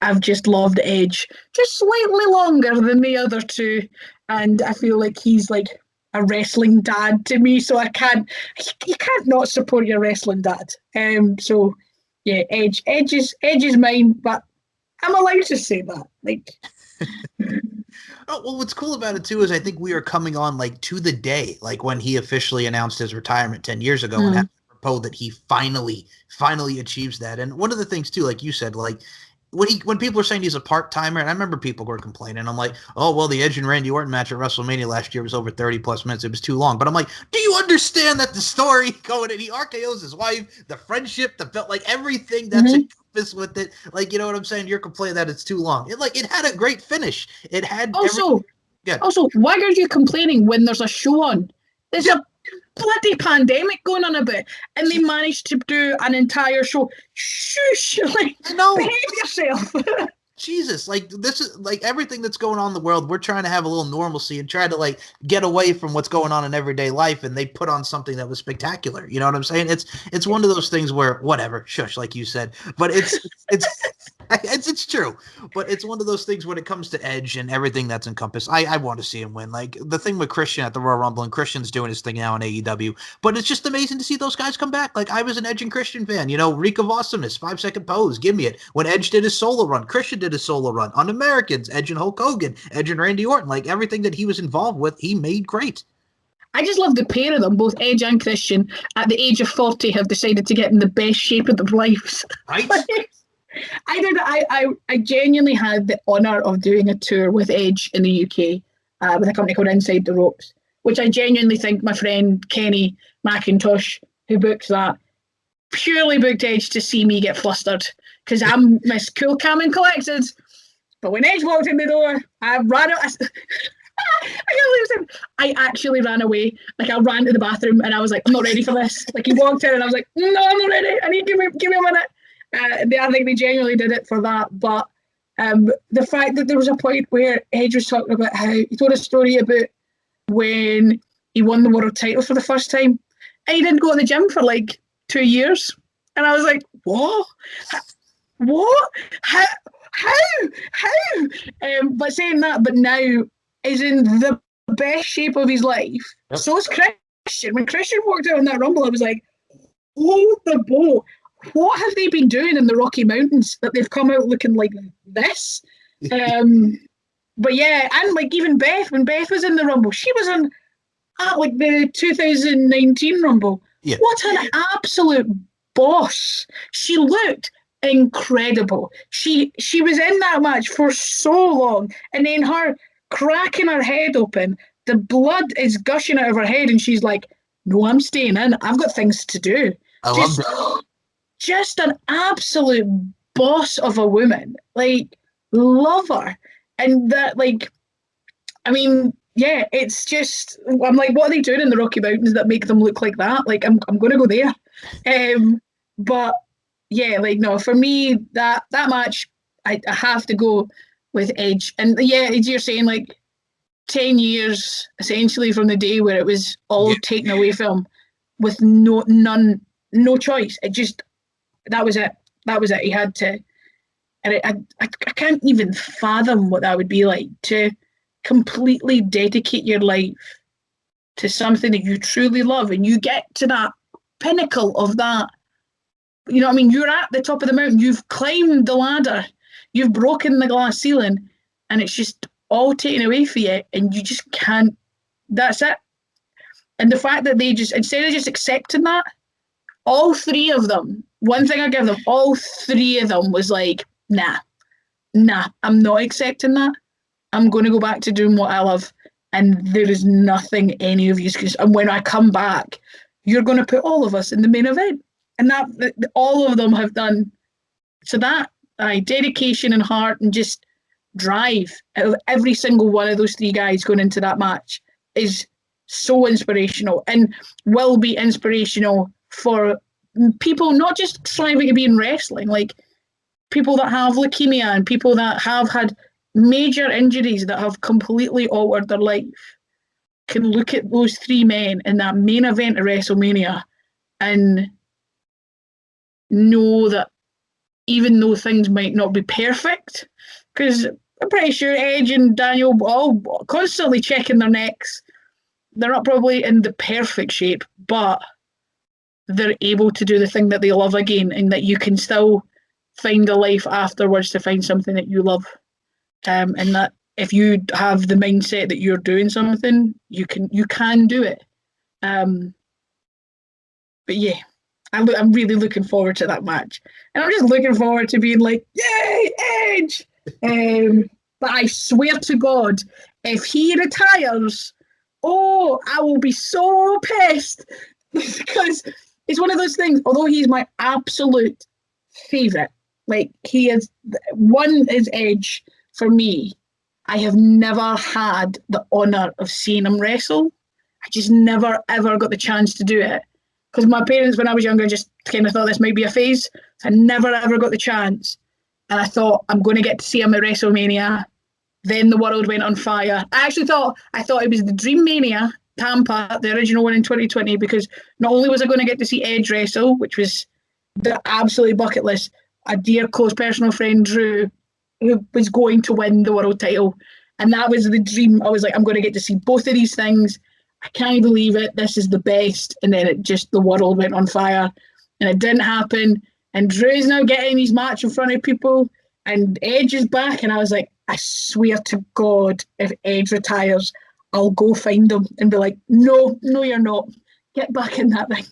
I've just loved Edge just slightly longer than the other two, and I feel like he's like a wrestling dad to me, so you can't not support your wrestling dad. So yeah, Edge is mine, but I'm allowed to say that. Like, oh, well, what's cool about it too is I think we are coming on like to the day, like when he officially announced his retirement 10 years ago, and proposed that he finally achieves that. And one of the things too, like you said, like when people are saying he's a part-timer, and I remember people were complaining, I'm like, oh, well, the Edge and Randy Orton match at WrestleMania last year was over 30 plus minutes. It was too long. But I'm like, do you understand that the story going in, he RKO's his wife, the friendship, the belt, like everything that's encompassed with it. Like, you know what I'm saying? You're complaining that it's too long. It had a great finish. It had also, why are you complaining when there's a show on? There's a bloody pandemic going on about, and they managed to do an entire show. Shush, like, I know. Behave yourself. Jesus, like, this is like everything that's going on in the world. We're trying to have a little normalcy and try to like get away from what's going on in everyday life, and they put on something that was spectacular. You know what I'm saying? It's one of those things where whatever, shush, like you said, but it's true. But it's one of those things when it comes to Edge and everything that's encompassed. I want to see him win. Like the thing with Christian at the Royal Rumble, and Christian's doing his thing now in AEW. But it's just amazing to see those guys come back. Like, I was an Edge and Christian fan. You know, Reek of Awesomeness, 5-second pose, give me it. When Edge did his solo run, Christian did his solo run. On Americans, Edge and Hulk Hogan, Edge and Randy Orton. Like, everything that he was involved with, he made great. I just love the pair of them, both Edge and Christian, at the age of 40, have decided to get in the best shape of their lives. Right? I genuinely had the honour of doing a tour with Edge in the UK with a company called Inside the Ropes, which I genuinely think my friend Kenny McIntosh, who booked that, purely booked Edge to see me get flustered, because I'm Miss Cool, Calm and Collected. But when Edge walked in the door, I ran out. I actually ran away. Like, I ran to the bathroom and I was like, I'm not ready for this. Like, he walked in and I was like, no, I'm not ready. I need to give me a minute. I think they genuinely did it for that. But the fact that there was a point where Edge was talking about how he told a story about when he won the world title for the first time, and he didn't go to the gym for like 2 years. And I was like, what? What? How? But saying that, but now is in the best shape of his life. Yep. So is Christian. When Christian walked out on that Rumble, I was like, hold the boat. What have they been doing in the Rocky Mountains that they've come out looking like this? But yeah, and like even Beth, when Beth was in the Rumble, she was in like the 2019 Rumble. Yeah. What an absolute boss. She looked incredible. She was in that match for so long, and then her cracking her head open, the blood is gushing out of her head, and she's like, no, I'm staying in. I've got things to do. I love that. Just an absolute boss of a woman. Like, love her. And that, like, I mean, yeah, it's just I'm like, what are they doing in the Rocky Mountains that make them look like that? Like I'm gonna go there. But yeah, like no, for me that match I have to go with Edge. And yeah, as you're saying, like 10 years essentially from the day where it was all Yeah. taken away from him with no choice. It just that was it. That was it. He had to, and I can't even fathom what that would be like to completely dedicate your life to something that you truly love, and you get to that pinnacle of that. You know what I mean? You're at the top of the mountain. You've climbed the ladder. You've broken the glass ceiling, and it's just all taken away from you, and you just can't. That's it. And the fact that they just instead of just accepting that, all three of them. One thing I give them, all three of them was like, nah, I'm not accepting that. I'm going to go back to doing what I love, and there is nothing any of you can. And when I come back, you're going to put all of us in the main event, and that all of them have done. So that dedication and heart and just drive out of every single one of those three guys going into that match is so inspirational and will be inspirational for people not just striving to be in wrestling, like people that have leukemia and people that have had major injuries that have completely altered their life can look at those three men in that main event of WrestleMania and know that even though things might not be perfect, because I'm pretty sure Edge and Daniel all constantly checking their necks. They're not probably in the perfect shape, but they're able to do the thing that they love again, and that you can still find a life afterwards to find something that you love. And that if you have the mindset that you're doing something, you can do it. But yeah, I'm really looking forward to that match, and I'm just looking forward to being like, yay, Edge! But I swear to God, if he retires, oh, I will be so pissed because it's one of those things. Although he's my absolute favorite, like he is one is Edge for me. I have never had the honor of seeing him wrestle. I just never ever got the chance to do it because my parents, when I was younger, just kind of thought this might be a phase. So I never ever got the chance, and I thought I'm going to get to see him at WrestleMania. Then the world went on fire. I thought it was the Dream Mania Tampa, the original one in 2020, because not only was I going to get to see Edge wrestle, which was the absolute bucket list, a dear close personal friend Drew, who was going to win the world title, and that was the dream. I was like, I'm going to get to see both of these things. I can't believe it. This is the best. And then the world went on fire, and it didn't happen. And Drew's now getting his match in front of people, and Edge is back, and I was like, I swear to God, if Edge retires, I'll go find him and be like, no, you're not. Get back in that ring.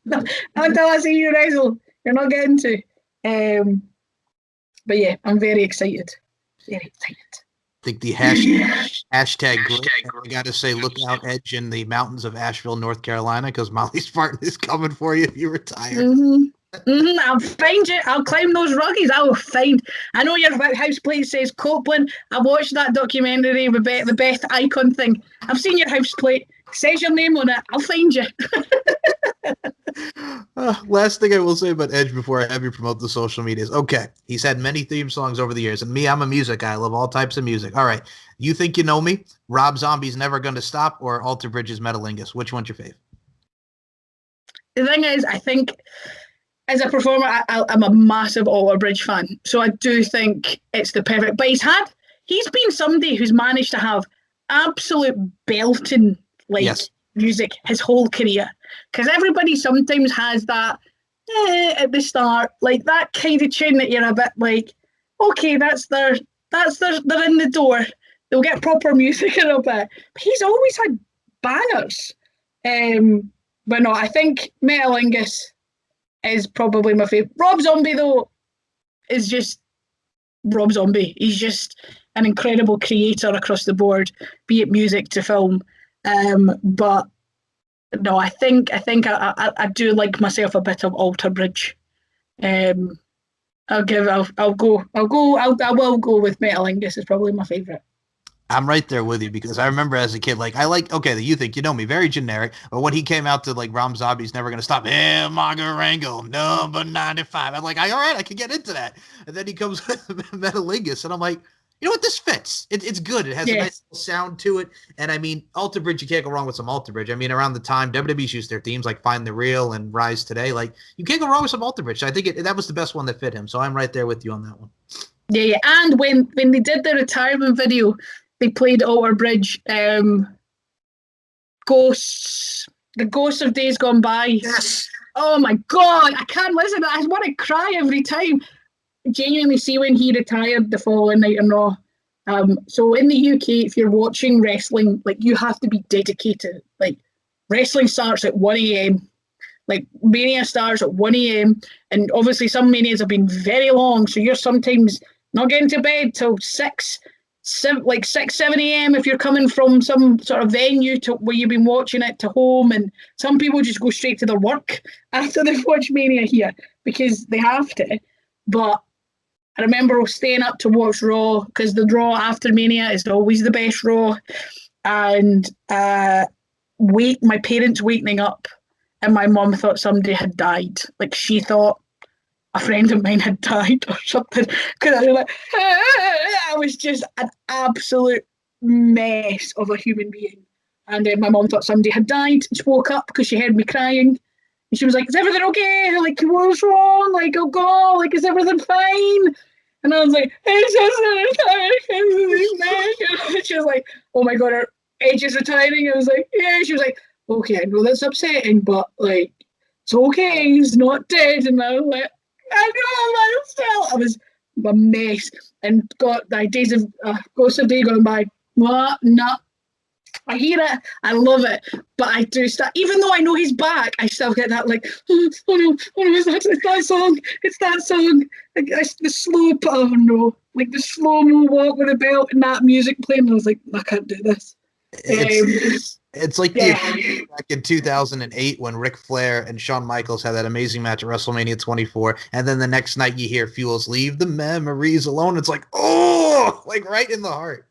Not until I see you wrestle. You're not getting to. But yeah, I'm very excited. Very excited. I think the hashtag great. I got to say, look out, Edge, in the mountains of Asheville, North Carolina, because Molly Spartan is coming for you if you retire. I'll find you. I'll climb those ruggies. I will find. I know your house plate says Copeland. I watched that documentary with the Beth Icon thing. I've seen your house plate. It says your name on it. I'll find you. Last thing I will say about Edge before I have you promote the social medias. Okay, he's had many theme songs over the years, and me, I'm a music guy. I love all types of music. All right, You Think You Know Me, Rob Zombie's Never Gonna Stop, or Alter Bridge's Metalingus? Which one's your fave? The thing is, I think as a performer, I'm a massive Alter Bridge fan, so I do think it's the perfect. But he's been somebody who's managed to have absolute belting music his whole career. Because everybody sometimes has that at the start, like that kind of tune that you're a bit like, okay, they're in the door. They'll get proper music in a bit. But he's always had bangers. But no, I think Metalingus is probably my favourite. Rob Zombie, though, is just Rob Zombie. He's just an incredible creator across the board, be it music to film. But no, I think I do like myself a bit of Alter Bridge. I will go with Metalingus is probably my favourite. I'm right there with you because I remember as a kid, like okay, you think you know me, very generic, but when he came out to like Ram Zombie's Never Gonna Stop, yeah, Magarango, number 95. I'm like, all right, I can get into that. And then he comes with Metalingus, and I'm like, you know what, this fits. It's good. It has a Yeah. nice sound to it. And I mean, Alter Bridge, you can't go wrong with some Alter Bridge. I mean, around the time WWE's used their themes like Find the Real and Rise Today, like you can't go wrong with some Alter Bridge. So I think that was the best one that fit him. So I'm right there with you on that one. Yeah, yeah. And when they did the retirement video, they played Alter Bridge, Ghosts, the Ghosts of Days Gone By. Yes. Oh my God, I can't listen to that. I want to cry every time. Genuinely see when he retired the following night on Raw. So in the UK, if you're watching wrestling, like you have to be dedicated. Like wrestling starts at 1 a.m. Like Mania starts at 1 a.m. And obviously some Manias have been very long. So you're sometimes not getting to bed till 6, 7 a.m. if you're coming from some sort of venue to where you've been watching it to home. And some people just go straight to their work after they've watched Mania here because they have to. But I remember staying up to watch Raw because the Raw after Mania is always the best Raw. And my parents waking up and my mum thought somebody had died. Like she thought a friend of mine had died or something. Because I was like, I was just an absolute mess of a human being. And my mum thought somebody had died. She woke up because she heard me crying. And she was like, is everything okay? Like, what's wrong? Like, oh God, like, is everything fine? And I was like, it's just and she was like, oh my God, Edge is retiring. I was like, yeah. She was like, okay, I know that's upsetting, but like, it's okay. He's not dead. And I was like, I know, but still, I was a mess. And got the days of Ghost of Day going by. What? No. I hear it, I love it, but I do start, even though I know he's back, I still get that like, oh no, it's that song, like, it's the slow, oh no, like the slow-mo walk with the belt and that music playing, and I was like, I can't do this. It's like yeah. back in 2008 when Ric Flair and Shawn Michaels had that amazing match at WrestleMania 24, and then the next night you hear Fuels Leave the Memories Alone. It's like, oh, like right in the heart.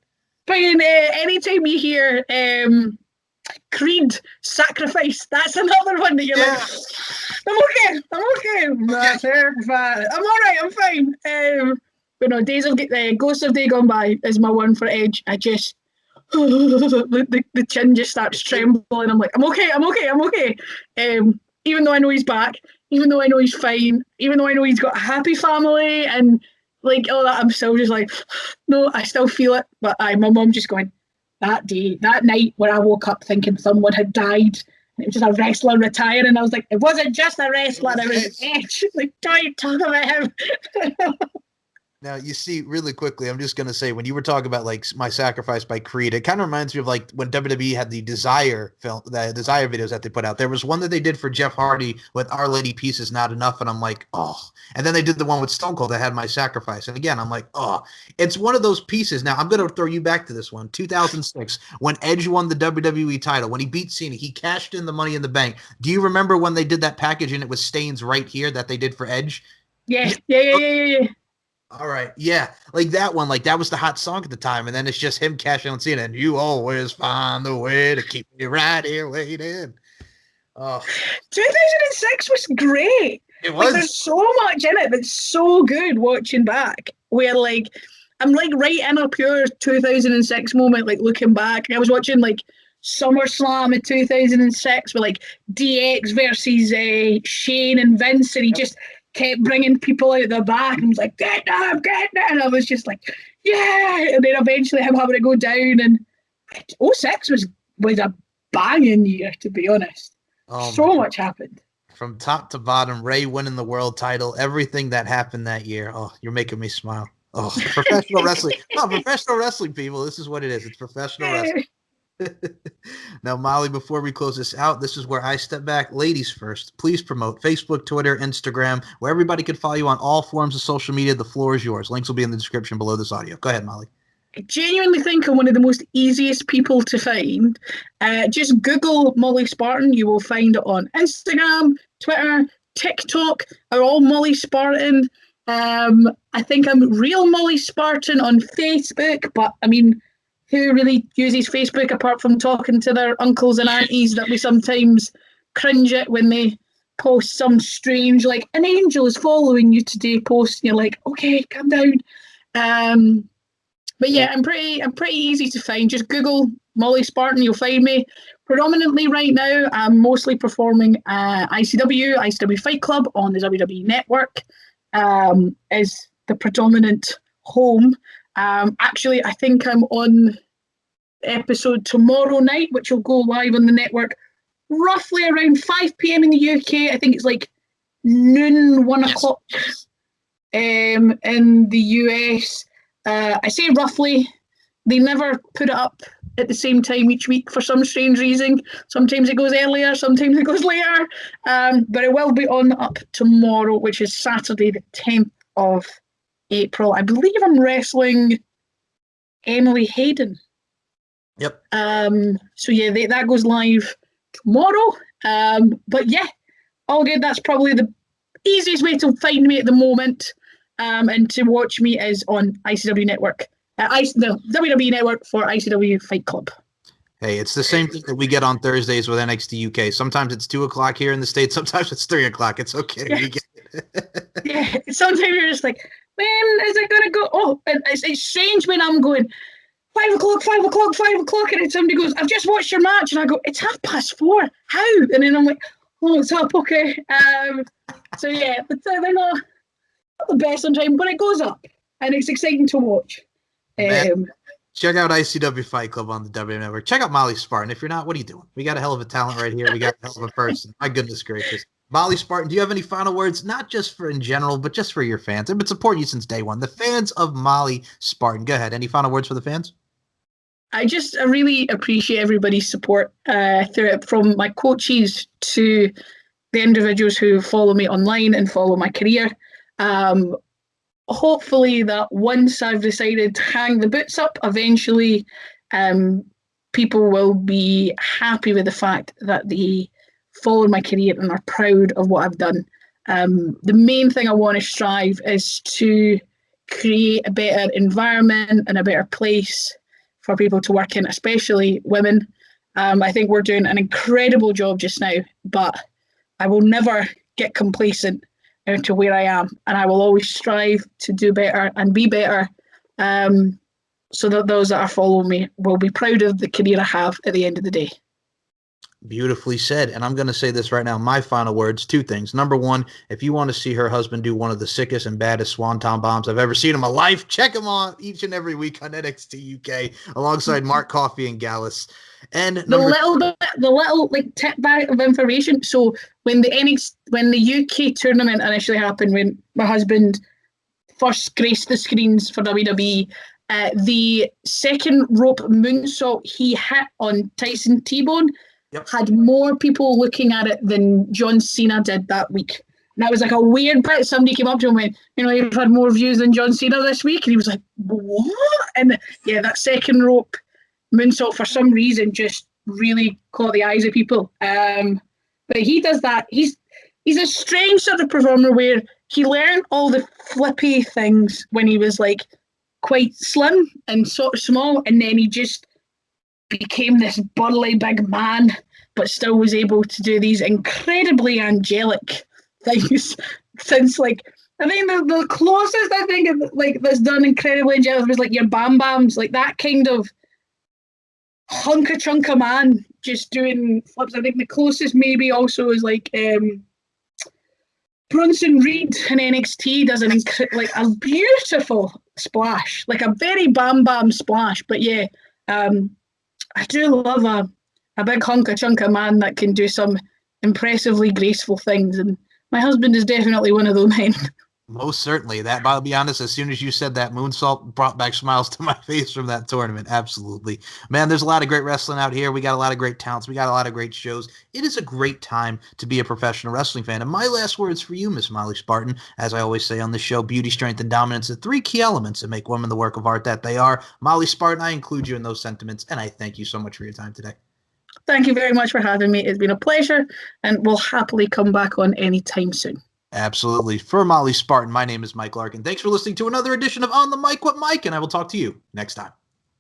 But anytime you hear Creed Sacrifice, that's another one that you're like, I'm okay. I'm all right, I'm fine. But no, Ghosts of Day Gone By is my one for Edge. I just, the chin just starts trembling. I'm like, I'm okay. Even though I know he's back, even though I know he's fine, even though I know he's got a happy family and like all that, I'm still just like, no, I still feel it. But my mum just going, that night when I woke up thinking someone had died, and it was just a wrestler retiring, and I was like, it wasn't just a wrestler, it was Edge. Like, don't talk about him. Now, you see, really quickly, I'm just going to say, when you were talking about, like, My Sacrifice by Creed, it kind of reminds me of, like, when WWE had the Desire film, the Desire videos that they put out. There was one that they did for Jeff Hardy with Our Lady Peace Is Not Enough, and I'm like, oh. And then they did the one with Stone Cold that had My Sacrifice. And again, I'm like, oh. It's one of those pieces. Now, I'm going to throw you back to this one. 2006, when Edge won the WWE title, when he beat Cena, he cashed in the Money in the Bank. Do you remember when they did that package and it was Stains Right Here that they did for Edge? Yeah. All right. Yeah. Like that one, like that was the hot song at the time. And then it's just him cashing on Cena and you always find the way to keep me right here waiting. Oh. 2006 was great. It was. Like, there's so much in it that's so good watching back. Where like, I'm like right in a pure 2006 moment, like looking back. I was watching like SummerSlam in 2006 with like DX versus Shane and Vince, and he just kept bringing people out the back and was like, get them, and I was just like, yeah, and then eventually him having to go down, and 06 was a banging year, to be honest. So much happened. From top to bottom, Ray winning the world title, everything that happened that year. Oh, you're making me smile. Oh, professional wrestling. No, professional wrestling, people. This is what it is. It's professional wrestling. Now, Molly, before we close this out, this is where I step back. Ladies first, please promote Facebook, Twitter, Instagram, where everybody can follow you on all forms of social media. The floor is yours. Links will be in the description below this audio. Go ahead, Molly. I genuinely think I'm one of the most easiest people to find. Just Google Molly Spartan. You will find it on Instagram, Twitter, TikTok, are all Molly Spartan. I think I'm Real Molly Spartan on Facebook, but I mean, who really uses Facebook apart from talking to their uncles and aunties that we sometimes cringe at when they post some strange, like, an angel is following you today post, and you're like, okay, calm down. But yeah, I'm pretty easy to find. Just Google Molly Spartan, you'll find me. Predominantly right now, I'm mostly performing ICW Fight Club on the WWE Network is the predominant home. Actually, I think I'm on episode tomorrow night, which will go live on the network roughly around 5 p.m. in the UK. I think it's like noon, 1 o'clock in the US. I say roughly. They never put it up at the same time each week for some strange reason. Sometimes it goes earlier, sometimes it goes later. But it will be on up tomorrow, which is Saturday, the 10th of April. I believe I'm wrestling Emily Hayden. Yep. So yeah, that goes live tomorrow. But yeah, all good. That's probably the easiest way to find me at the moment. And to watch me is on ICW Network. The WWE Network for ICW Fight Club. Hey, it's the same thing that we get on Thursdays with NXT UK. Sometimes it's 2 o'clock here in the States. Sometimes it's 3 o'clock. It's okay. Yeah. We get it. Yeah. Sometimes you're just like, when is it going to go? Oh, it's strange when I'm going, 5 o'clock, 5 o'clock, 5 o'clock. And then somebody goes, I've just watched your match. And I go, it's 4:30. How? And then I'm like, oh, it's up. Okay. So yeah, but they're not the best on time, but it goes up. And it's exciting to watch. Check out ICW Fight Club on the W Network. Check out Molly Spartan. If you're not, what are you doing? We got a hell of a talent right here. We got a hell of a person. My goodness gracious. Molly Spartan, do you have any final words? Not just for in general, but just for your fans. I've been supporting you since day one. The fans of Molly Spartan. Go ahead. Any final words for the fans? I really appreciate everybody's support through it, from my coaches to the individuals who follow me online and follow my career. Hopefully that once I've decided to hang the boots up, eventually people will be happy with the fact that they followed my career and are proud of what I've done. The main thing I want to strive is to create a better environment and a better place for people to work in, especially women. I think we're doing an incredible job just now, but I will never get complacent to where I am, and I will always strive to do better and be better, so that those that are following me will be proud of the career I have at the end of the day. Beautifully said. And I'm going to say this right now. My final words, 2 things. Number 1, if you want to see her husband do one of the sickest and baddest swanton bombs I've ever seen in my life, check him on each and every week on NXT UK alongside Mark Coffey and Gallus. And the little like tip bag of information. So when the UK tournament initially happened, when my husband first graced the screens for WWE, the second rope moonsault he hit on Tyson T-Bone had more people looking at it than John Cena did that week. And that was like a weird bit. Somebody came up to him and went, you've had more views than John Cena this week. And he was like, what? And yeah, that second rope moonsault for some reason just really caught the eyes of people. But he does that. He's a strange sort of performer where he learned all the flippy things when he was like quite slim and sort of small, and then he just became this burly big man, but still was able to do these incredibly angelic things. Since like, I think the closest I think like that's done incredibly angelic was like your Bam Bams, like that kind of hunka chunka man just doing flips. I think the closest maybe also is like Bronson Reed in NXT does like a beautiful splash, like a very Bam Bam splash. But yeah, I do love a big hunka chunka man that can do some impressively graceful things, and my husband is definitely one of those men. Most certainly. That, I'll be honest, as soon as you said that, moonsault brought back smiles to my face from that tournament. Absolutely. Man, there's a lot of great wrestling out here. We got a lot of great talents. We got a lot of great shows. It is a great time to be a professional wrestling fan. And my last words for you, Miss Molly Spartan, as I always say on the show, beauty, strength, and dominance, the 3 key elements that make women the work of art that they are. Molly Spartan, I include you in those sentiments, and I thank you so much for your time today. Thank you very much for having me. It's been a pleasure, and we'll happily come back on any time soon. Absolutely. For Molly Spartan, my name is Mike Larkin. Thanks for listening to another edition of On the Mic with Mike, and I will talk to you next time.